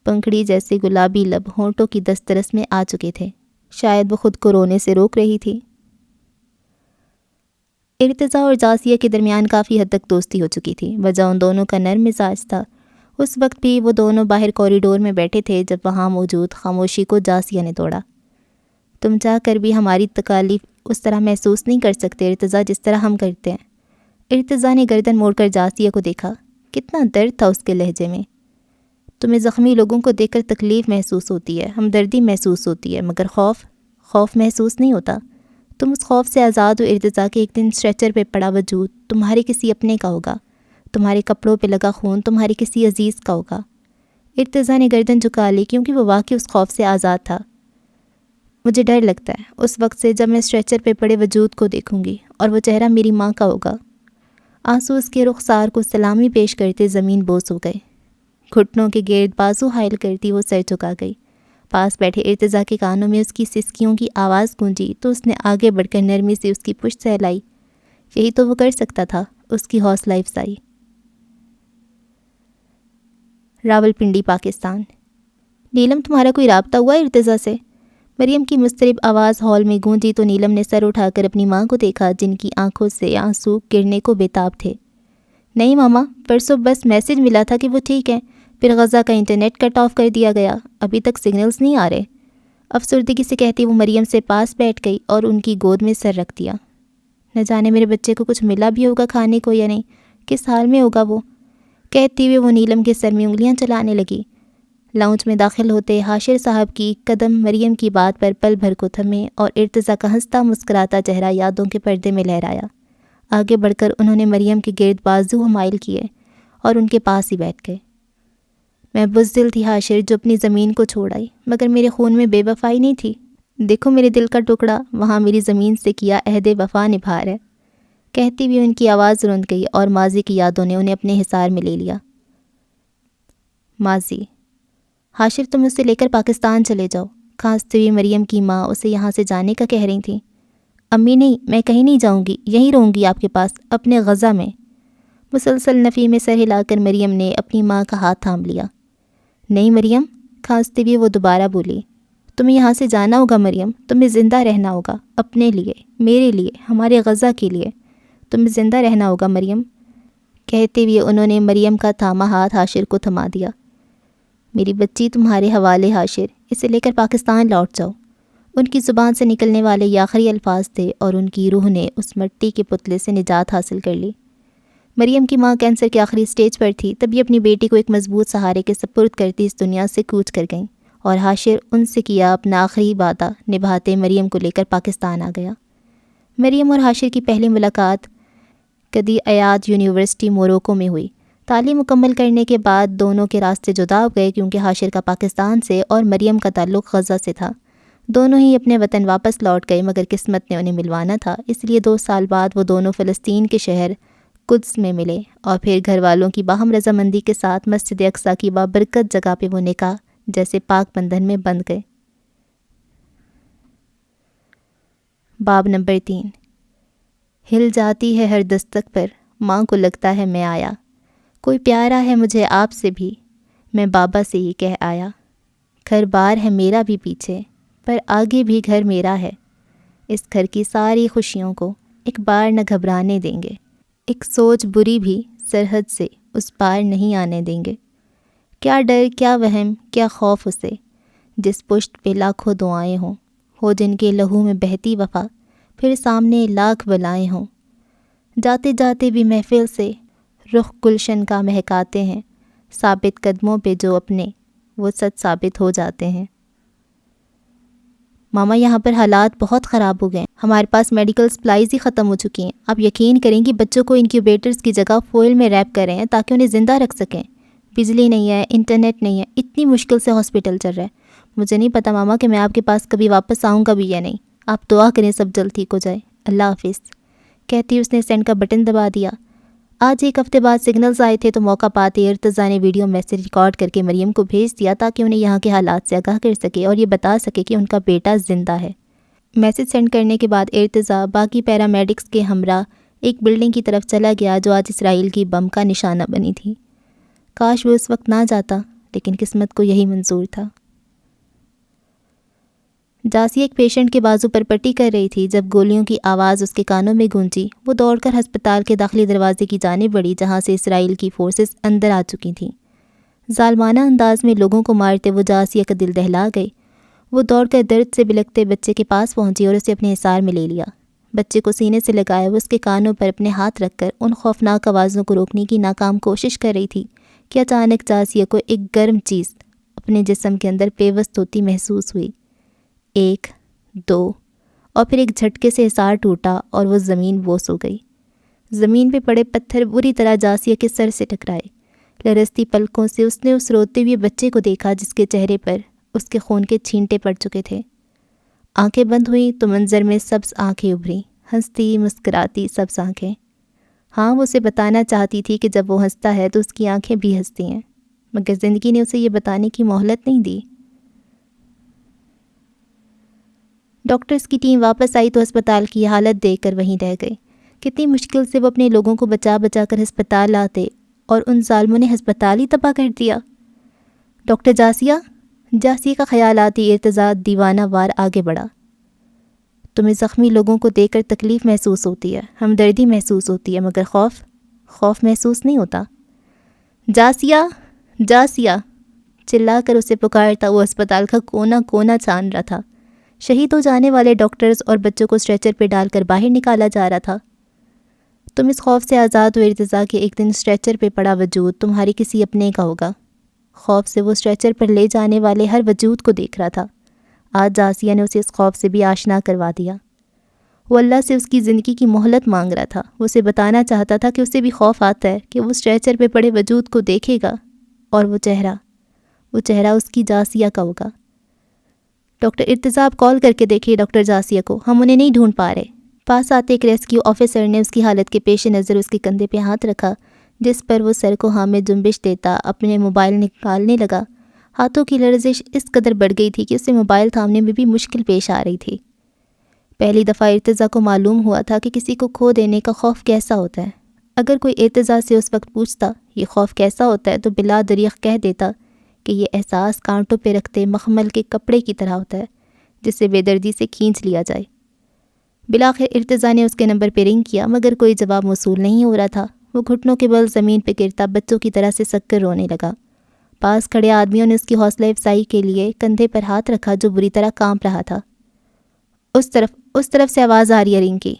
پنکھڑی جیسے گلابی لب ہونٹوں کی دسترس میں آ چکے تھے، شاید وہ خود کو رونے سے روک رہی تھی۔ ارتضیٰ اور جاسیہ کے درمیان کافی حد تک دوستی ہو چکی تھی، وجہ ان دونوں کا نرم مزاج تھا۔ اس وقت بھی وہ دونوں باہر کوریڈور میں بیٹھے تھے جب وہاں موجود خاموشی کو جاسیہ نے توڑا۔ تم چاہ کر بھی ہماری تکالیف اس طرح محسوس نہیں کر سکتے ارتضیٰ جس طرح ہم کرتے ہیں۔ ارتضیٰ نے گردن موڑ کر جاسیہ کو دیکھا، کتنا درد تھا اس کے لہجے میں۔ تمہیں زخمی لوگوں کو دیکھ کر تکلیف محسوس ہوتی ہے، ہمدردی محسوس ہوتی ہے، مگر خوف محسوس نہیں ہوتا۔ تم اس خوف سے آزاد ہو ارتضیٰ کہ ایک دن اسٹریچر پہ پڑا وجود تمہارے کسی اپنے کا ہوگا، تمہارے کپڑوں پہ لگا خون تمہارے کسی عزیز کا ہوگا۔ ارتضیٰ نے گردن جھکا لی کیونکہ وہ واقعی اس خوف سے آزاد تھا۔ مجھے ڈر لگتا ہے اس وقت سے جب میں اسٹریچر پہ پڑے وجود کو دیکھوں گی اور وہ چہرہ میری ماں کا ہوگا۔ آنسو اس کے رخسار کو سلامی پیش کرتے زمین بوس ہو گئے۔ گھٹنوں کے گرد بازو حائل کرتی وہ سر جھکا گئی۔ پاس بیٹھے ارتضیٰ کے کانوں میں اس کی سسکیوں کی آواز گونجی تو اس نے آگے بڑھ کر نرمی سے اس کی پشت سہلائی۔ یہی تو وہ کر سکتا تھا، اس کی حوصلہ افزائی۔ راولپنڈی، پاکستان۔ نیلم، تمہارا کوئی رابطہ ہوا ارتضیٰ سے؟ مریم کی مضطرب آواز ہال میں گونجی تو نیلم نے سر اٹھا کر اپنی ماں کو دیکھا جن کی آنکھوں سے آنسو گرنے کو بے تاب تھے۔ نہیں ماما، پرسوں بس میسج ملا تھا کہ وہ ٹھیک ہے، پھر غزہ کا انٹرنیٹ کٹ آف کر دیا گیا، ابھی تک سگنلز نہیں آ رہے، افسردگی سے کہتی وہ مریم سے پاس بیٹھ گئی اور ان کی گود میں سر رکھ دیا۔ نہ جانے میرے بچے کو کچھ ملا بھی ہوگا کھانے کو یا نہیں، کس حال میں ہوگا وہ، کہتی ہوئے وہ نیلم کے سر میں انگلیاں چلانے لگی۔ لاؤنج میں داخل ہوتے حاشر صاحب کی قدم مریم کی بات پر پل بھر کو تھمے اور ارتضیٰ کا ہنستا مسکراتا چہرہ یادوں کے پردے میں لہرایا۔ آگے بڑھ کر انہوں نے مریم کے گرد بازو حمائل کیے اور ان کے پاس ہی بیٹھ گئے۔ میں بزدل تھی حاشر جو اپنی زمین کو چھوڑ آئی، مگر میرے خون میں بے وفائی نہیں تھی۔ دیکھو میرے دل کا ٹکڑا وہاں میری زمین سے کیا عہد وفا نبھا رہا ہے، کہتی ہوئی ان کی آواز رند گئی اور ماضی کی یادوں نے انہیں اپنے حصار میں لے لیا۔ ماضی: حاشر تم اسے لے کر پاکستان چلے جاؤ، کھانستی ہوئی مریم کی ماں اسے یہاں سے جانے کا کہہ رہی تھیں۔ امی نہیں، میں کہیں نہیں جاؤں گی، یہیں رہوں گی آپ کے پاس، اپنے غزہ میں۔ مسلسل نفی میں سر ہلا کر مریم نے اپنی ماں کا ہاتھ تھام لیا۔ نہیں مریم، کھانستے ہوئے وہ دوبارہ بولی، تمہیں یہاں سے جانا ہوگا مریم، تمہیں زندہ رہنا ہوگا، اپنے لیے، میرے لیے، ہمارے غزہ کے لیے، تمہیں زندہ رہنا ہوگا مریم۔ کہتے ہوئے انہوں نے مریم کا تھاما ہاتھ حاشر کو تھما دیا۔ میری بچی تمہارے حوالے حاشر، اسے لے کر پاکستان لوٹ جاؤ۔ ان کی زبان سے نکلنے والے یہ آخری الفاظ تھے اور ان کی روح نے اس مٹی کے پتلے سے نجات حاصل کر لی۔ مریم کی ماں کینسر کے آخری سٹیج پر تھی، تبھی اپنی بیٹی کو ایک مضبوط سہارے کے سپرد کرتی اس دنیا سے کوچ کر گئیں، اور حاشر ان سے کیا اپنا آخری وعدہ نبھاتے مریم کو لے کر پاکستان آ گیا۔ مریم اور حاشر کی پہلی ملاقات قدی ایاد یونیورسٹی موروکو میں ہوئی۔ تعلیم مکمل کرنے کے بعد دونوں کے راستے جدا ہو گئے، کیونکہ حاشر کا پاکستان سے اور مریم کا تعلق غزہ سے تھا۔ دونوں ہی اپنے وطن واپس لوٹ گئے، مگر قسمت نے انہیں ملوانا تھا، اس لیے 2 سال بعد وہ دونوں فلسطین کے شہر قدس میں ملے، اور پھر گھر والوں کی باہم رضامندی کے ساتھ مسجد اقصیٰ کی بابرکت جگہ پہ وہ نکاح جیسے پاک بندھن میں بندھ گئے۔ باب نمبر 3۔ ہل جاتی ہے ہر دستک پر، ماں کو لگتا ہے میں آیا، کوئی پیارا ہے مجھے آپ سے بھی، میں بابا سے ہی کہہ آیا، گھر بار ہے میرا بھی پیچھے، پر آگے بھی گھر میرا ہے، اس گھر کی ساری خوشیوں کو ایک بار نہ گھبرانے دیں گے، ایک سوچ بری بھی سرحد سے اس پار نہیں آنے دیں گے، کیا ڈر کیا وہم کیا خوف اسے، جس پشت پہ لاکھوں دعائیں ہوں، ہو جن کے لہو میں بہتی وفا، پھر سامنے لاکھ بلائیں ہوں، جاتے جاتے بھی محفل سے رخ گلشن کا مہکاتے ہیں، ثابت قدموں پہ جو اپنے وہ سچ ثابت ہو جاتے ہیں۔ ماما یہاں پر حالات بہت خراب ہو گئے، ہمارے پاس میڈیکل سپلائز ہی ختم ہو چکی ہیں، آپ یقین کریں کہ بچوں کو انکیوبیٹرز کی جگہ فوئل میں ریپ کر رہے ہیں تاکہ انہیں زندہ رکھ سکیں، بجلی نہیں ہے، انٹرنیٹ نہیں ہے، اتنی مشکل سے ہاسپٹل چل رہا ہے۔ مجھے نہیں پتا ماما کہ میں آپ کے پاس کبھی واپس آؤں گا بھی یا نہیں، آپ دعا کریں سب جلد ٹھیک ہو جائے، اللہ حافظ۔ کہتی اس نے سینڈ کا بٹن دبا دیا۔ آج 1 ہفتے بعد سگنلز آئے تھے تو موقع پاتے ارتضیٰ نے ویڈیو میسج ریکارڈ کر کے مریم کو بھیج دیا تاکہ انہیں یہاں کے حالات سے آگاہ کر سکے اور یہ بتا سکے کہ ان کا بیٹا زندہ ہے۔ میسج سینڈ کرنے کے بعد ارتضیٰ باقی پیرامیڈکس کے ہمراہ ایک بلڈنگ کی طرف چلا گیا جو آج اسرائیل کی بم کا نشانہ بنی تھی۔ کاش وہ اس وقت نہ جاتا، لیکن قسمت کو یہی منظور تھا۔ جاسی ایک پیشنٹ کے بازو پر پٹی کر رہی تھی جب گولیوں کی آواز اس کے کانوں میں گونجی۔ وہ دوڑ کر ہسپتال کے داخلی دروازے کی جانب بڑھی جہاں سے اسرائیل کی فورسز اندر آ چکی تھیں۔ ظالمانہ انداز میں لوگوں کو مارتے وہ جاسیہ کا دل دہلا گئی۔ وہ دوڑ کر درد سے بلکتے بچے کے پاس پہنچی اور اسے اپنے حصار میں لے لیا۔ بچے کو سینے سے لگائے وہ اس کے کانوں پر اپنے ہاتھ رکھ کر ان خوفناک آوازوں کو روکنے کی ناکام کوشش کر رہی تھی کہ اچانک جاسیہ کو ایک گرم چیز اپنے جسم کے اندر پیوست ہوتی محسوس ہوئی۔ 1 2 اور پھر ایک جھٹکے سے حصار ٹوٹا اور وہ زمین بوس ہو گئی۔ زمین پہ پڑے پتھر بری طرح جاسیہ کے سر سے ٹکرائے۔ لرزتی پلکوں سے اس نے اس روتے ہوئے بچے کو دیکھا جس کے چہرے پر اس کے خون کے چھینٹے پڑ چکے تھے۔ آنکھیں بند ہوئیں تو منظر میں سبز آنکھیں ابھریں، ہنستی مسکراتی سبز آنکھیں۔ ہاں وہ اسے بتانا چاہتی تھی کہ جب وہ ہنستا ہے تو اس کی آنکھیں بھی ہنستی ہیں، مگر زندگی نے اسے یہ بتانے کی مہلت نہیں دی۔ ڈاکٹرز کی ٹیم واپس آئی تو ہسپتال کی حالت دیکھ کر وہیں رہ گئے۔ کتنی مشکل سے وہ اپنے لوگوں کو بچا بچا کر ہسپتال لاتے اور ان ظالموں نے ہسپتال ہی تباہ کر دیا۔ ڈاکٹر جاسیہ کا خیال آتی ارتضیٰ دیوانہ وار آگے بڑھا۔ تمہیں زخمی لوگوں کو دیکھ کر تکلیف محسوس ہوتی ہے، ہمدردی محسوس ہوتی ہے، مگر خوف خوف محسوس نہیں ہوتا؟ جاسیہ، جاسیہ چلا کر اسے پکارتا وہ اسپتال کا کونا کونا چھان رہا تھا۔ شہید ہو جانے والے ڈاکٹرز اور بچوں کو اسٹریچر پہ ڈال کر باہر نکالا جا رہا تھا۔ تم اس خوف سے آزاد ہو ارتضیٰ کہ ایک دن اسٹریچر پہ پڑا وجود تمہاری کسی اپنے کا ہوگا۔ خوف سے وہ اسٹریچر پر لے جانے والے ہر وجود کو دیکھ رہا تھا۔ آج جاسیہ نے اسے اس خوف سے بھی آشنا کروا دیا۔ وہ اللہ سے اس کی زندگی کی مہلت مانگ رہا تھا۔ وہ اسے بتانا چاہتا تھا کہ اسے بھی خوف آتا ہے کہ وہ اسٹریچر پہ پڑے وجود کو دیکھے گا اور وہ چہرہ اس کی جاسیہ کا ہوگا۔ ڈاکٹر ارتضیٰ آپ کال کر کے دیکھیے ڈاکٹر جاسیہ کو، ہم انہیں نہیں ڈھونڈ پا رہے۔ پاس آتے ایک ریسکیو آفیسر نے اس کی حالت کے پیش نظر اس کے کندھے پہ ہاتھ رکھا، جس پر وہ سر کو ہاں میں جنبش دیتا اپنے موبائل نکالنے لگا۔ ہاتھوں کی لرزش اس قدر بڑھ گئی تھی کہ اسے موبائل تھامنے میں بھی مشکل پیش آ رہی تھی۔ پہلی دفعہ ارتضیٰ کو معلوم ہوا تھا کہ کسی کو کھو دینے کا خوف کیسا ہوتا ہے۔ اگر کوئی ارتضیٰ سے اس وقت پوچھتا یہ خوف کیسا ہوتا ہے تو بلا دریغ کہہ دیتا کہ یہ احساس کانٹوں پہ رکھتے مخمل کے کپڑے کی طرح ہوتا ہے جسے بے دردی سے کھینچ لیا جائے۔ بالآخر ارتضیٰ نے اس کے نمبر پہ رنگ کیا مگر کوئی جواب موصول نہیں ہو رہا تھا۔ وہ گھٹنوں کے بل زمین پہ گرتا بچوں کی طرح سے سک کر رونے لگا۔ پاس کھڑے آدمیوں نے اس کی حوصلہ افزائی کے لیے کندھے پر ہاتھ رکھا جو بری طرح کانپ رہا تھا۔ اس طرف سے آواز آ رہی ہے رنگ کی۔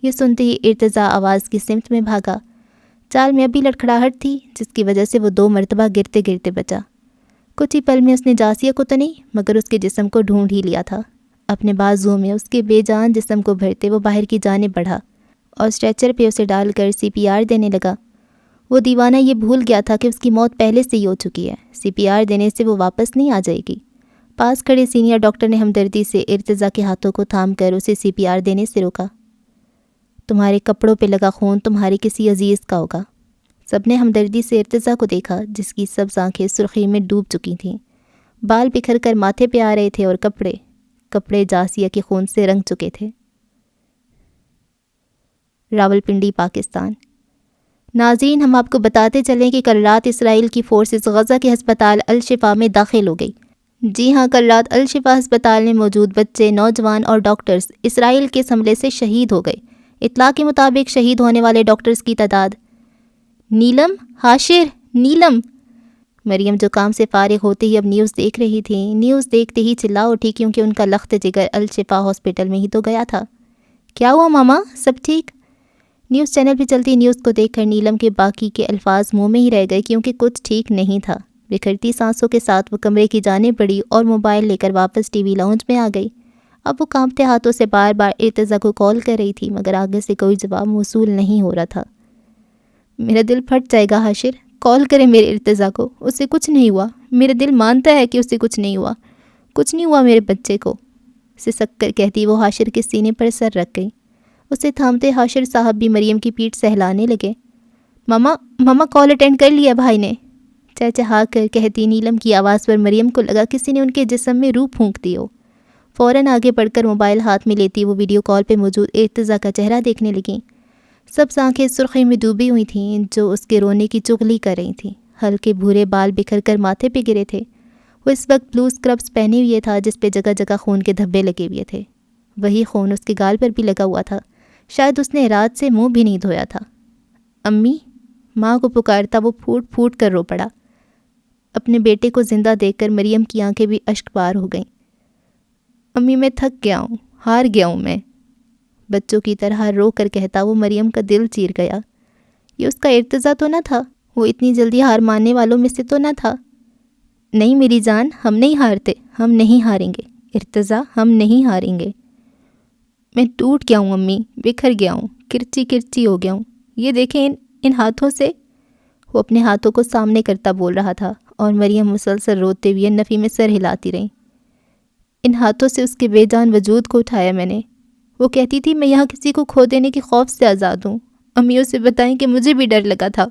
یہ سنتے ہی ارتضیٰ آواز کی سمت میں بھاگا۔ چال میں ابھی لڑکھڑاہٹ تھی جس کی وجہ سے وہ 2 مرتبہ گرتے گرتے بچا۔ کچھ ہی پل میں اس نے جاسیہ کو تو نہیں مگر اس کے جسم کو ڈھونڈ ہی لیا تھا۔ اپنے بازوؤں میں اس کے بے جان جسم کو بھرتے وہ باہر کی جانب بڑھا اور اسٹریچر پہ اسے ڈال کر CPR دینے لگا۔ وہ دیوانہ یہ بھول گیا تھا کہ اس کی موت پہلے سے ہی ہو چکی ہے۔ CPR دینے سے وہ واپس نہیں آ جائے گی۔ پاس کھڑے سینئر ڈاکٹر نے ہمدردی سے ارتضیٰ کے ہاتھوں کو تھام کر اسے CPR دینے سے روکا۔ تمہارے کپڑوں پہ لگا خون تمہارے کسی عزیز کا ہوگا۔ سب نے ہمدردی سے ارتضیٰ کو دیکھا جس کی سبز آنکھیں سرخی میں ڈوب چکی تھیں۔ بال بکھر کر ماتھے پہ آ رہے تھے اور کپڑے جاسیہ کے خون سے رنگ چکے تھے۔ راولپنڈی، پاکستان۔ ناظرین، ہم آپ کو بتاتے چلیں کہ کل رات اسرائیل کی فورسز غزہ کے ہسپتال الشفا میں داخل ہو گئی۔ جی ہاں، کل رات الشفا ہسپتال میں موجود بچے، نوجوان اور ڈاکٹرز اسرائیل کے حملے سے شہید ہو گئے۔ اطلاع کے مطابق شہید ہونے والے ڈاکٹرز کی تعداد نیلم، حاشر، نیلم۔ مریم جو کام سے فارغ ہوتے ہی اب نیوز دیکھ رہی تھی، نیوز دیکھتے ہی چلا اٹھی کیونکہ ان کا لخت جگر الشفا ہاسپٹل میں ہی تو گیا تھا۔ کیا ہوا ماما، سب ٹھیک؟ نیوز چینل پہ چلتی نیوز کو دیکھ کر نیلم کے باقی کے الفاظ منہ میں ہی رہ گئے کیونکہ کچھ ٹھیک نہیں تھا۔ بکھرتی سانسوں کے ساتھ وہ کمرے کی جانب بڑھی اور موبائل لے کر واپس ٹی وی لاؤنج میں آ گئی۔ اب وہ کانپتے ہاتھوں سے بار بار ارتضیٰ کو کال کر رہی تھی مگر آگے سے کوئی جواب موصول نہیں ہو رہا تھا۔ میرا دل پھٹ جائے گا حاشر، کال کرے میرے ارتضیٰ کو، اسے کچھ نہیں ہوا۔ میرا دل مانتا ہے کہ اسے کچھ نہیں ہوا میرے بچے کو، سسک کر کہتی وہ حاشر کے سینے پر سر رکھ گئی۔ اسے تھامتے حاشر صاحب بھی مریم کی پیٹھ سہلانے لگے۔ ماما کال اٹینڈ کر لیا بھائی نے، چہچہا کر کہتی نیلم کی آواز پر مریم کو لگا کسی نے ان کے جسم میں روح پھونک دی ہو۔ فوراً آگے بڑھ کر موبائل ہاتھ میں لیتی وہ ویڈیو کال پہ موجود ارتضیٰ کا چہرہ دیکھنے لگیں۔ سب آنکھیں سرخی میں ڈوبی ہوئی تھیں جو اس کے رونے کی چغلی کر رہی تھیں۔ ہلکے بھورے بال بکھر کر ماتھے پہ گرے تھے۔ وہ اس وقت بلو اسکربس پہنے ہوئے تھا جس پہ جگہ جگہ خون کے دھبے لگے ہوئے تھے۔ وہی خون اس کے گال پر بھی لگا ہوا تھا، شاید اس نے رات سے منہ بھی نہیں دھویا تھا۔ امی، ماں کو پکارتا وہ پھوٹ پھوٹ کر رو پڑا۔ اپنے بیٹے کو زندہ دیکھ کر مریم کی آنکھیں بھی اشک بار ہو گئیں۔ امی میں تھک گیا ہوں، ہار گیا ہوں میں، بچوں کی طرح رو کر کہتا وہ مریم کا دل چیر گیا۔ یہ اس کا ارتضیٰ تو نہ تھا، وہ اتنی جلدی ہار ماننے والوں میں سے تو نہ تھا۔ نہیں میری جان، ہم نہیں ہارتے، ہم نہیں ہاریں گے ارتضیٰ، ہم نہیں ہاریں گے۔ میں ٹوٹ گیا ہوں امی، بکھر گیا ہوں، کرچی کرچی ہو گیا ہوں۔ یہ دیکھیں ان ہاتھوں سے، وہ اپنے ہاتھوں کو سامنے کرتا بول رہا تھا اور مریم مسلسل روتے ہوئے نفی میں سر ہلاتی رہیں۔ ان ہاتھوں سے اس کے بے جان وجود کو اٹھایا میں نے۔ وہ کہتی تھی میں یہاں کسی کو کھو دینے کے خوف سے آزاد ہوں۔ امیوں سے بتائیں کہ مجھے بھی ڈر لگا تھا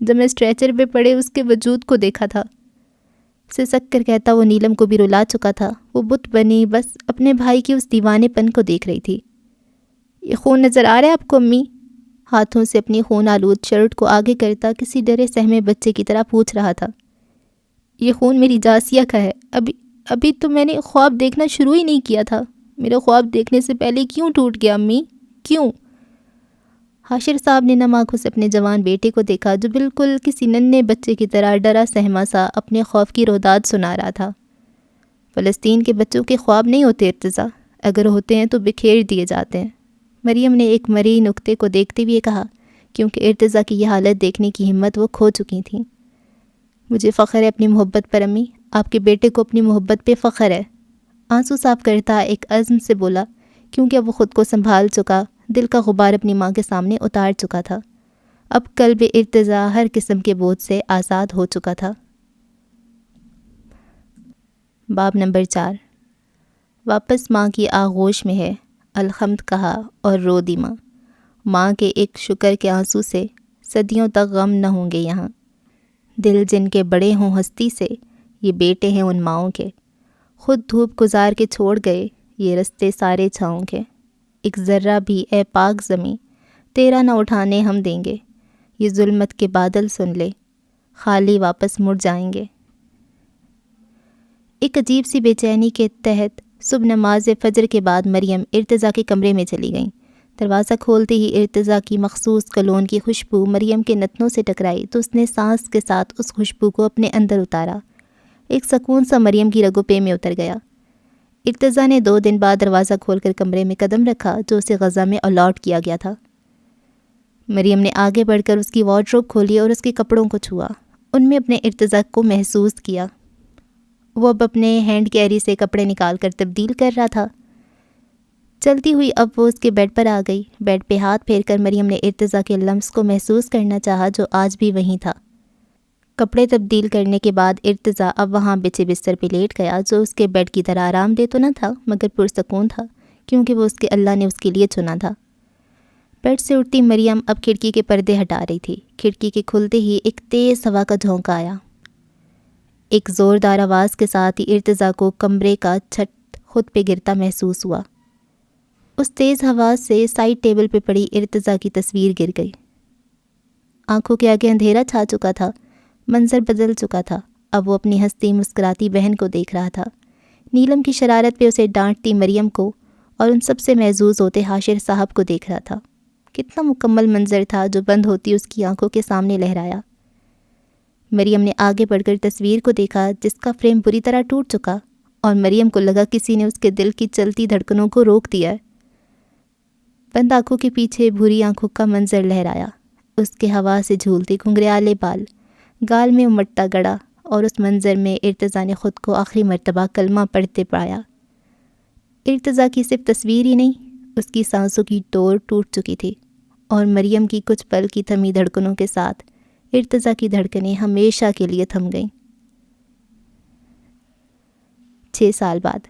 جب میں اسٹریچر پہ پڑے اس کے وجود کو دیکھا تھا۔ سسک کر کہتا وہ نیلم کو بھی رلا چکا تھا۔ وہ بت بنی بس اپنے بھائی کی اس دیوانے پن کو دیکھ رہی تھی۔ یہ خون نظر آ رہا ہے آپ کو امی؟ ہاتھوں سے اپنی خون آلود شرٹ کو آگے کرتا کسی ڈرے سہمے بچے کی طرح پوچھ رہا تھا۔ یہ خون میری جاسیہ کا ہے۔ ابھی تو میں نے خواب دیکھنا شروع ہی نہیں کیا تھا۔ میرا خواب دیکھنے سے پہلے کیوں ٹوٹ گیا امی، کیوں؟ حاشر صاحب نے نم آنکھوں سے اپنے جوان بیٹے کو دیکھا جو بالکل کسی ننھے بچے کی طرح ڈرا سہما سا اپنے خوف کی روداد سنا رہا تھا۔ فلسطین کے بچوں کے خواب نہیں ہوتے ارتضیٰ، اگر ہوتے ہیں تو بکھیر دیے جاتے ہیں، مریم نے ایک مرئی نکتے کو دیکھتے ہوئے کہا، کیونکہ ارتضیٰ کی یہ حالت دیکھنے کی ہمت وہ کھو چکی تھیں۔ مجھے فخر ہے اپنی محبت پر امی، آپ کے بیٹے کو اپنی محبت پہ فخر ہے، آنسو صاف کرتا ایک عزم سے بولا، کیونکہ اب وہ خود کو سنبھال چکا، دل کا غبار اپنی ماں کے سامنے اتار چکا تھا، اب قلب ارتضیٰ ہر قسم کے بوجھ سے آزاد ہو چکا تھا۔ باب نمبر 4۔ واپس ماں کی آغوش میں ہے، الحمد کہا اور رو دی ماں۔ ماں کے ایک شکر کے آنسو سے صدیوں تک غم نہ ہوں گے یہاں، دل جن کے بڑے ہوں ہستی سے، یہ بیٹے ہیں ان ماؤں کے، خود دھوپ گزار کے چھوڑ گئے یہ رستے سارے چھاؤں کے، ایک ذرہ بھی اے پاک زمیں تیرا نہ اٹھانے ہم دیں گے، یہ ظلمت کے بادل سن لے خالی واپس مڑ جائیں گے۔ ایک عجیب سی بے چینی کے تحت صبح نماز فجر کے بعد مریم ارتضیٰ کے کمرے میں چلی گئیں۔ دروازہ کھولتے ہی ارتضیٰ کی مخصوص کلون کی خوشبو مریم کے نتنوں سے ٹکرائی تو اس نے سانس کے ساتھ اس خوشبو کو اپنے اندر اتارا، ایک سکون سا مریم کی رگوں پہ میں اتر گیا۔ ارتضیٰ نے 2 دن بعد دروازہ کھول کر کمرے میں قدم رکھا جو اسے غزہ میں الاٹ کیا گیا تھا۔ مریم نے آگے بڑھ کر اس کی وارڈروب کھولی اور اس کے کپڑوں کو چھوا، ان میں اپنے ارتضیٰ کو محسوس کیا۔ وہ اب اپنے ہینڈ کیری سے کپڑے نکال کر تبدیل کر رہا تھا۔ چلتی ہوئی اب وہ اس کے بیڈ پر آ گئی، بیڈ پہ ہاتھ پھیر کر مریم نے ارتضیٰ کے لمس کو محسوس کرنا چاہا جو آج بھی وہیں تھا۔ کپڑے تبدیل کرنے کے بعد ارتضیٰ اب وہاں بچے بستر پہ لیٹ گیا جو اس کے بیڈ کی طرح آرام دہ تو نہ تھا مگر پرسکون تھا، کیونکہ وہ اس کے اللہ نے اس کے لیے چنا تھا۔ بیڈ سے اٹھتی مریم اب کھڑکی کے پردے ہٹا رہی تھی۔ کھڑکی کے کھلتے ہی ایک تیز ہوا کا جھونکا آیا، ایک زوردار آواز کے ساتھ ہی ارتضیٰ کو کمرے کا چھت خود پہ گرتا محسوس ہوا۔ اس تیز ہوا سے سائڈ ٹیبل پہ پڑی ارتضیٰ کی تصویر گر گئی۔ آنکھوں کے آگے اندھیرا چھا چکا تھا، منظر بدل چکا تھا، اب وہ اپنی ہنستی مسکراتی بہن کو دیکھ رہا تھا، نیلم کی شرارت پہ اسے ڈانٹتی مریم کو اور ان سب سے محظوظ ہوتے حاشر صاحب کو دیکھ رہا تھا۔ کتنا مکمل منظر تھا جو بند ہوتی اس کی آنکھوں کے سامنے لہرایا۔ مریم نے آگے بڑھ کر تصویر کو دیکھا جس کا فریم بری طرح ٹوٹ چکا، اور مریم کو لگا کسی نے اس کے دل کی چلتی دھڑکنوں کو روک دیا ہے۔ بند آنکھوں کے پیچھے بھوری آنکھوں کا منظر لہرایا، اس کے ہوا سے جھولتے گھنگریالے بال، گال میں امٹتا گڑا، اور اس منظر میں ارتضیٰ نے خود کو آخری مرتبہ کلمہ پڑھتے پایا۔ ارتضیٰ کی صرف تصویر ہی نہیں، اس کی سانسوں کی ڈور ٹوٹ چکی تھی، اور مریم کی کچھ پل کی تھمی دھڑکنوں کے ساتھ ارتضیٰ کی دھڑکنیں ہمیشہ کے لیے تھم گئیں۔ 6 سال بعد۔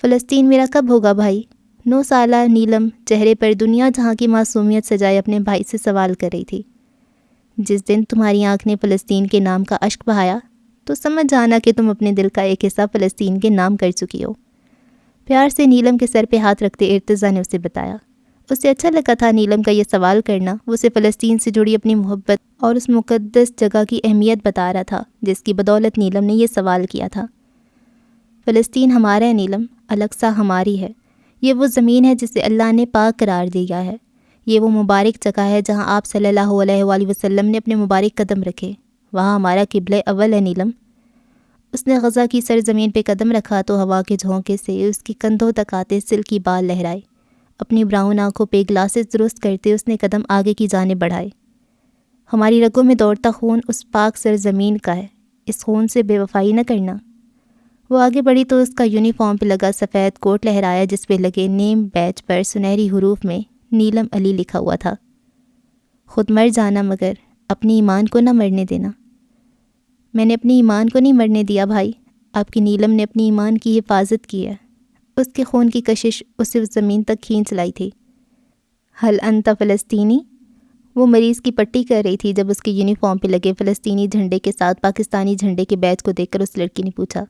فلسطین میرا کب ہوگا بھائی؟ 9 سالہ نیلم چہرے پر دنیا جہاں کی معصومیت سجائے اپنے بھائی سے سوال کر رہی تھی۔ جس دن تمہاری آنکھ نے فلسطین کے نام کا اشک بہایا تو سمجھ جانا کہ تم اپنے دل کا ایک حصہ فلسطین کے نام کر چکی ہو، پیار سے نیلم کے سر پہ ہاتھ رکھتے ارتضیٰ نے اسے بتایا۔ اسے اچھا لگا تھا نیلم کا یہ سوال کرنا، وہ اسے فلسطین سے جڑی اپنی محبت اور اس مقدس جگہ کی اہمیت بتا رہا تھا جس کی بدولت نیلم نے یہ سوال کیا تھا۔ فلسطین ہمارا ہے نیلم، الاقصی ہماری ہے، یہ وہ زمین ہے جسے اللہ نے پاک قرار دیا ہے، یہ وہ مبارک جگہ ہے جہاں آپ صلی اللہ علیہ وآلہ وسلم نے اپنے مبارک قدم رکھے، وہاں ہمارا قبلہ اول ہے نیلم۔ اس نے غزہ کی سرزمین پہ قدم رکھا تو ہوا کے جھونکے سے اس کی کندھوں تک آتے سلکی بال لہرائے، اپنی براؤن آنکھوں پہ گلاسز درست کرتے اس نے قدم آگے کی جانب بڑھائے۔ ہماری رگوں میں دوڑتا خون اس پاک سرزمین کا ہے، اس خون سے بے وفائی نہ کرنا۔ وہ آگے بڑھی تو اس کا یونیفارم پہ لگا سفید کوٹ لہرایا جس پہ لگے نیم بیج پر سنہری حروف میں نیلم علی لکھا ہوا تھا۔ خود مر جانا مگر اپنی ایمان کو نہ مرنے دینا۔ میں نے اپنی ایمان کو نہیں مرنے دیا بھائی، آپ کی نیلم نے اپنی ایمان کی حفاظت کی ہے۔ اس کے خون کی کشش اسے اس زمین تک کھینچ لائی تھی۔ حل انت فلسطینی؟ وہ مریض کی پٹی کر رہی تھی جب اس کے یونیفارم پہ لگے فلسطینی جھنڈے کے ساتھ پاکستانی جھنڈے کے بیج کو دیکھ کر اس لڑکی نے پوچھا۔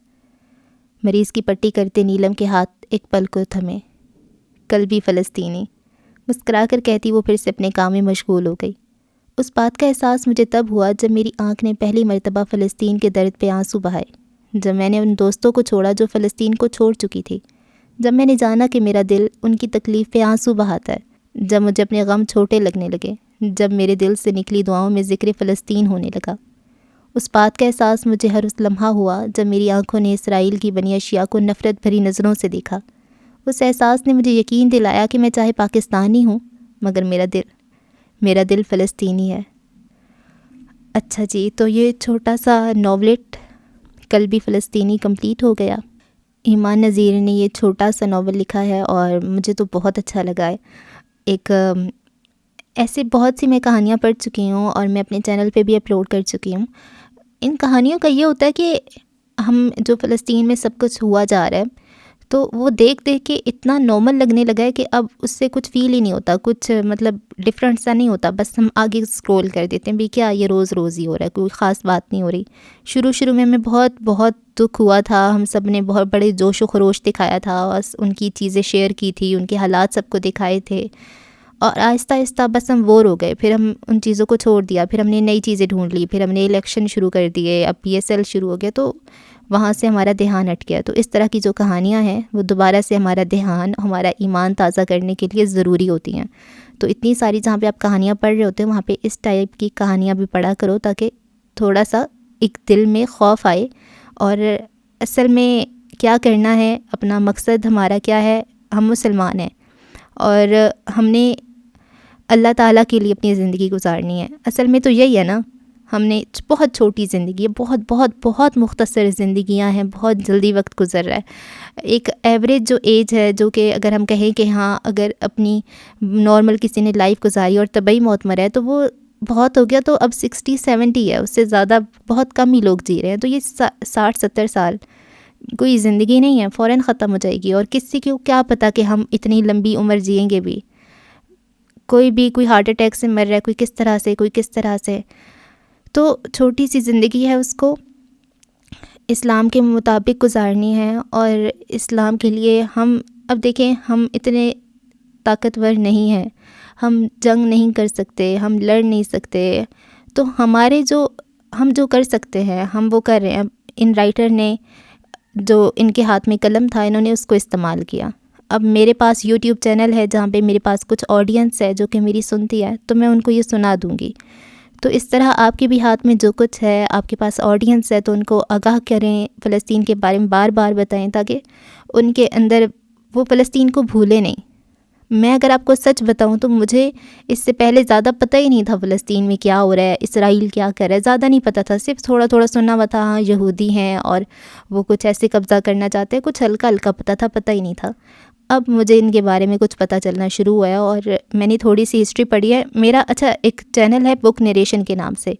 مریض کی پٹی کرتے نیلم کے ہاتھ ایک پل کو تھمے۔ کل بھی فلسطینی، مسکرا کر کہتی وہ پھر سے اپنے کام میں مشغول ہو گئی۔ اس بات کا احساس مجھے تب ہوا جب میری آنکھ نے پہلی مرتبہ فلسطین کے درد پہ آنسو بہائے، جب میں نے ان دوستوں کو چھوڑا جو فلسطین کو چھوڑ چکی تھی، جب میں نے جانا کہ میرا دل ان کی تکلیف پہ آنسو بہاتا ہے، جب مجھے اپنے غم چھوٹے لگنے لگے، جب میرے دل سے نکلی دعاؤں میں ذکر فلسطین ہونے لگا۔ اس بات کا احساس مجھے ہر اس لمحہ ہوا جب میری آنکھوں نے اسرائیل کی بنی اشیاء کو نفرت بھری نظروں سے دیکھا۔ اس احساس نے مجھے یقین دلایا کہ میں چاہے پاکستانی ہوں مگر میرا دل فلسطینی ہے۔ اچھا جی، تو یہ چھوٹا سا ناولٹ قلبی فلسطینی کمپلیٹ ہو گیا۔ ایمان نذیر نے یہ چھوٹا سا ناول لکھا ہے اور مجھے تو بہت اچھا لگا ہے۔ ایسے بہت سی میں کہانیاں پڑھ چکی ہوں اور میں اپنے چینل پہ بھی اپلوڈ کر چکی ہوں۔ ان کہانیوں کا یہ ہوتا ہے کہ ہم جو فلسطین میں سب کچھ ہوا جا رہا ہے تو وہ دیکھ کے اتنا نارمل لگنے لگا ہے کہ اب اس سے کچھ فیل ہی نہیں ہوتا، کچھ مطلب ڈفرینٹ سا نہیں ہوتا، بس ہم آگے اسکرول کر دیتے ہیں بھی کیا یہ روز ہی ہو رہا ہے، کوئی خاص بات نہیں ہو رہی۔ شروع میں ہمیں بہت دکھ ہوا تھا، ہم سب نے بہت بڑے جوش و خروش دکھایا تھا، بس ان کی چیزیں شیئر کی تھی، ان کے حالات سب کو دکھائے تھے، اور آہستہ بس ہم بور ہو گئے، پھر ہم ان چیزوں کو چھوڑ دیا، پھر ہم نے نئی چیزیں ڈھونڈ لی، پھر ہم نے الیکشن شروع کر دیے، اب PSL شروع ہو گیا، تو وہاں سے ہمارا دھیان ہٹ گیا۔ تو اس طرح کی جو کہانیاں ہیں وہ دوبارہ سے ہمارا دھیان، ہمارا ایمان تازہ کرنے کے لیے ضروری ہوتی ہیں۔ تو اتنی ساری جہاں پہ آپ کہانیاں پڑھ رہے ہوتے ہیں وہاں پہ اس ٹائپ کی کہانیاں بھی پڑھا کرو تاکہ تھوڑا سا ایک دل میں خوف آئے، اور اصل میں کیا کرنا ہے، اپنا مقصد ہمارا کیا ہے، ہم مسلمان ہیں اور ہم نے اللہ تعالیٰ کے لیے اپنی زندگی گزارنی ہے۔ اصل میں تو یہی ہے نا، ہم نے بہت چھوٹی زندگی ہے، بہت مختصر زندگیاں ہیں، بہت جلدی وقت گزر رہا ہے۔ ایک ایوریج جو ایج ہے، جو کہ اگر ہم کہیں کہ ہاں اگر اپنی نارمل کسی نے لائف گزاری اور طبعی موت مرا ہے تو وہ بہت ہو گیا، تو اب 60-70 ہے، اس سے زیادہ بہت کم ہی لوگ جی رہے ہیں۔ تو یہ 60-70 سال کوئی زندگی نہیں ہے، فوراً ختم ہو جائے گی، اور کسی کو کیا پتہ کہ ہم اتنی لمبی عمر جئیں گے بھی۔ کوئی ہارٹ اٹیک سے مر رہا ہے، کوئی کس طرح سے۔ تو چھوٹی سی زندگی ہے، اس کو اسلام کے مطابق گزارنی ہے، اور اسلام کے لیے اب دیکھیں ہم اتنے طاقتور نہیں ہیں، ہم جنگ نہیں کر سکتے، ہم لڑ نہیں سکتے، تو ہم جو کر سکتے ہیں ہم وہ کر رہے ہیں۔ ان رائٹر نے جو ان کے ہاتھ میں قلم تھا، انہوں نے اس کو استعمال کیا۔ اب میرے پاس YouTube چینل ہے جہاں پہ میرے پاس کچھ آڈینس ہے جو کہ میری سنتی ہے، تو میں ان کو یہ سنا دوں گی۔ تو اس طرح آپ کے بھی ہاتھ میں جو کچھ ہے، آپ کے پاس آڈینس ہے، تو ان کو آگاہ کریں، فلسطین کے بارے میں بار بار بتائیں تاکہ ان کے اندر وہ فلسطین کو بھولے نہیں۔ میں اگر آپ کو سچ بتاؤں تو مجھے اس سے پہلے زیادہ پتہ ہی نہیں تھا فلسطین میں کیا ہو رہا ہے، اسرائیل کیا کر رہا ہے، زیادہ نہیں پتہ تھا، صرف تھوڑا سنا ہوا تھا، ہاں یہودی ہیں اور وہ کچھ ایسے قبضہ کرنا چاہتے ہیں، کچھ ہلکا پتہ ہی نہیں تھا۔ اب مجھے ان کے بارے میں کچھ پتہ چلنا شروع ہوا ہے، اور میں نے تھوڑی سی ہسٹری پڑھی ہے۔ میرا ایک چینل ہے بک نریشن کے نام سے،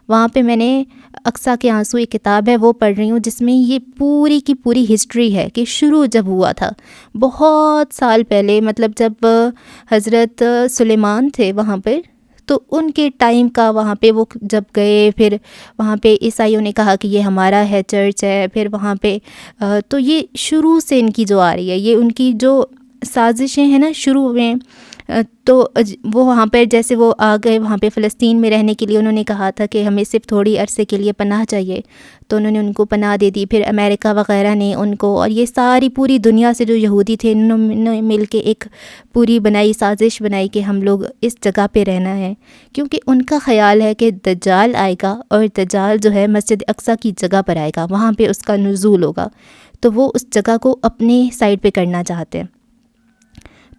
وہاں پہ میں نے اقصیٰ کے آنسو ایک کتاب ہے وہ پڑھ رہی ہوں، جس میں یہ پوری کی پوری ہسٹری ہے کہ شروع جب ہوا تھا بہت سال پہلے، مطلب جب حضرت سلیمان تھے وہاں پہ، تو ان کے ٹائم کا وہاں پہ وہ جب گئے، پھر وہاں پہ عیسائیوں نے کہا کہ یہ ہمارا ہے، چرچ ہے، پھر وہاں پہ تو یہ شروع سے ان کی جو آ رہی ہے، یہ ان کی جو سازشیں ہیں نا شروع میں، تو وہ وہاں پہ جیسے وہ آ گئے وہاں پہ فلسطین میں رہنے کے لیے، انہوں نے کہا تھا کہ ہمیں صرف تھوڑی عرصے کے لیے پناہ چاہیے، تو انہوں نے ان کو پناہ دے دی۔ پھر امریکہ وغیرہ نے ان کو، اور یہ ساری پوری دنیا سے جو یہودی تھے، انہوں نے مل کے ایک پوری سازش بنائی کہ ہم لوگ اس جگہ پہ رہنا ہے، کیونکہ ان کا خیال ہے کہ دجال آئے گا، اور دجال جو ہے مسجد اقصیٰ کی جگہ پر آئے گا، وہاں پہ اس کا نزول ہوگا، تو وہ اس جگہ کو اپنے سائڈ پہ کرنا چاہتے ہیں۔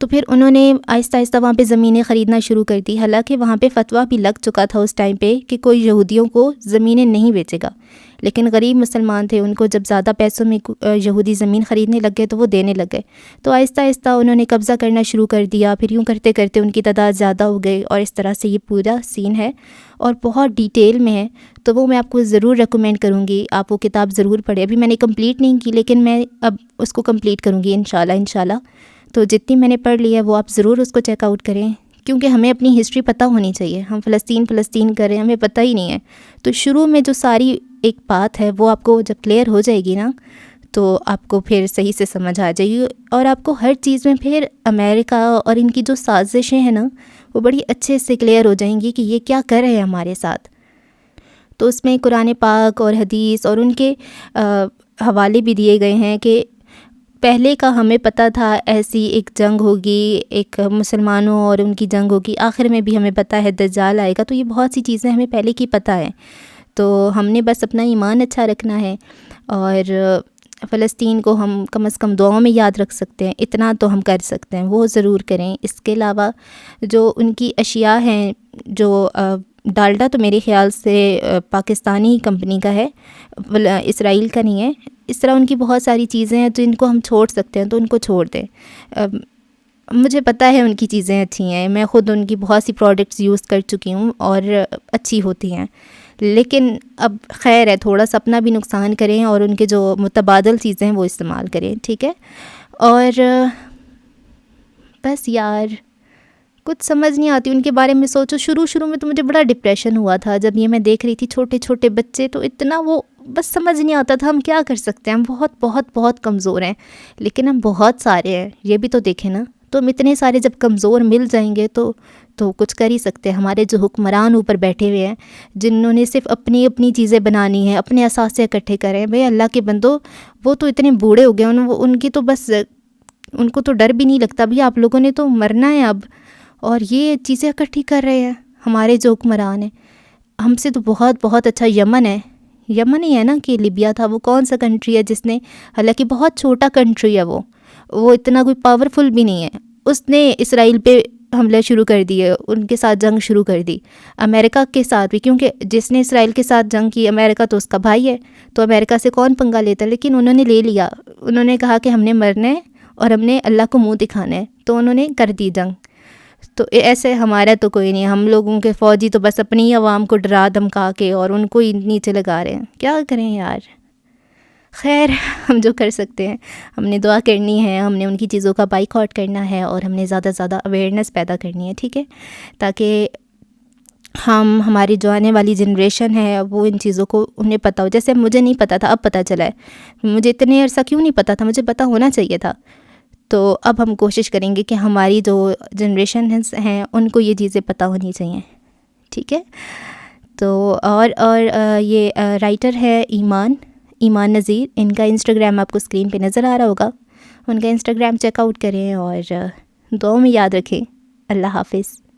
تو پھر انہوں نے آہستہ وہاں پہ زمینیں خریدنا شروع کر دی، حالانکہ وہاں پہ فتویٰ بھی لگ چکا تھا اس ٹائم پہ کہ کوئی یہودیوں کو زمینیں نہیں بیچے گا، لیکن غریب مسلمان تھے، ان کو جب زیادہ پیسوں میں یہودی زمین خریدنے لگ گئے تو وہ دینے لگ گئے، تو آہستہ انہوں نے قبضہ کرنا شروع کر دیا، پھر یوں کرتے کرتے ان کی تعداد زیادہ ہو گئی، اور اس طرح سے یہ پورا سین ہے اور بہت ڈیٹیل میں ہے، تو وہ میں آپ کو ضرور ریکمینڈ کروں گی، آپ وہ کتاب ضرور پڑھیں۔ ابھی میں نے کمپلیٹ نہیں کی، لیکن میں اب اس کو کمپلیٹ کروں گی انشاءاللہ۔ تو جتنی میں نے پڑھ لی ہے وہ آپ ضرور اس کو چیک آؤٹ کریں، کیونکہ ہمیں اپنی ہسٹری پتہ ہونی چاہیے۔ ہم فلسطین کر رہے ہیں، ہمیں پتہ ہی نہیں ہے، تو شروع میں جو ساری ایک بات ہے وہ آپ کو جب کلیئر ہو جائے گی نا، تو آپ کو پھر صحیح سے سمجھ آ جائے گی، اور آپ کو ہر چیز میں پھر امریکہ اور ان کی جو سازشیں ہیں نا وہ بڑی اچھے سے کلیئر ہو جائیں گی کہ یہ کیا کر رہے ہیں ہمارے ساتھ۔ تو اس میں قرآن پاک اور حدیث اور ان کے حوالے بھی دیے گئے ہیں کہ پہلے کا ہمیں پتہ تھا ایسی ایک جنگ ہوگی، ایک مسلمانوں اور ان کی جنگ ہوگی، آخر میں بھی ہمیں پتہ ہے دجال آئے گا. تو یہ بہت سی چیزیں ہمیں پہلے کی پتہ ہے. تو ہم نے بس اپنا ایمان اچھا رکھنا ہے، اور فلسطین کو ہم کم از کم دعاؤں میں یاد رکھ سکتے ہیں. اتنا تو ہم کر سکتے ہیں، وہ ضرور کریں. اس کے علاوہ جو ان کی اشیاء ہیں، جو ڈالڈا تو میرے خیال سے پاکستانی کمپنی کا ہے، اسرائیل کا نہیں ہے. اس طرح ان کی بہت ساری چیزیں ہیں جن کو ہم چھوڑ سکتے ہیں، تو ان کو چھوڑ دیں. مجھے پتہ ہے ان کی چیزیں اچھی ہیں، میں خود ان کی بہت سی پروڈکٹس یوز کر چکی ہوں اور اچھی ہوتی ہیں. لیکن اب خیر ہے، تھوڑا سا اپنا بھی نقصان کریں اور ان کے جو متبادل چیزیں ہیں وہ استعمال کریں، ٹھیک ہے. اور بس یار کچھ سمجھ نہیں آتی ان کے بارے میں. سوچو شروع میں تو مجھے بڑا ڈپریشن ہوا تھا جب یہ میں دیکھ رہی تھی چھوٹے چھوٹے بچے، تو اتنا وہ بس سمجھ نہیں آتا تھا ہم کیا کر سکتے ہیں. ہم بہت بہت بہت کمزور ہیں، لیکن ہم بہت سارے ہیں. یہ بھی تو دیکھیں نا، تو ہم اتنے سارے جب کمزور مل جائیں گے تو کچھ کر ہی سکتے ہیں. ہمارے جو حکمران اوپر بیٹھے ہوئے ہیں، جنہوں نے صرف اپنی اپنی چیزیں بنانی ہیں، اپنے اثاثے اکٹھے کریں. بھئی اللہ کے بندو، وہ تو اتنے بوڑھے ہو گئے، ان کی تو بس ان کو تو ڈر بھی نہیں لگتا. بھئی آپ لوگوں نے تو مرنا ہے اب، اور یہ چیزیں اکٹھی کر رہے ہیں ہمارے جو حکمران ہیں. ہم سے تو بہت بہت اچھا یمن ہے. یمن ہی ہے نا کہ لیبیا تھا، وہ کون سا کنٹری ہے جس نے، حالانکہ بہت چھوٹا کنٹری ہے، وہ اتنا کوئی پاورفل بھی نہیں ہے، اس نے اسرائیل پہ حملے شروع کر دیے، ان کے ساتھ جنگ شروع کر دی. امریکہ کے ساتھ بھی، کیونکہ جس نے اسرائیل کے ساتھ جنگ کی امریکہ تو اس کا بھائی ہے، تو امریکہ سے کون پنگا لیتا ہے. لیکن انہوں نے لے لیا، انہوں نے کہا کہ ہم نے مرنا ہے اور ہم نے اللہ کو منہ دکھانا ہے، تو انہوں نے کر دی جنگ. تو ایسے ہمارا تو کوئی نہیں. ہم لوگوں کے فوجی تو بس اپنی عوام کو ڈرا دھمکا کے اور ان کو ہی نیچے لگا رہے ہیں. کیا کریں یار. خیر، ہم جو کر سکتے ہیں، ہم نے دعا کرنی ہے، ہم نے ان کی چیزوں کا بائیکاٹ کرنا ہے، اور ہم نے زیادہ سے زیادہ اویئرنیس پیدا کرنی ہے، ٹھیک ہے، تاکہ ہماری جو آنے والی جنریشن ہے وہ ان چیزوں کو انہیں پتہ ہو. جیسے مجھے نہیں پتہ تھا، اب پتہ چلا ہے. مجھے اتنے عرصہ کیوں نہیں پتہ تھا، مجھے پتہ ہونا چاہیے تھا. تو اب ہم کوشش کریں گے کہ ہماری جو جنریشن ہیں ان کو یہ چیزیں پتہ ہونی چاہیے، ٹھیک ہے. تو اور یہ رائٹر ہے ایمان نذیر، ان کا انسٹاگرام آپ کو اسکرین پہ نظر آ رہا ہوگا. ان کا انسٹاگرام چیک آؤٹ کریں اور دعاؤں میں یاد رکھیں. اللہ حافظ.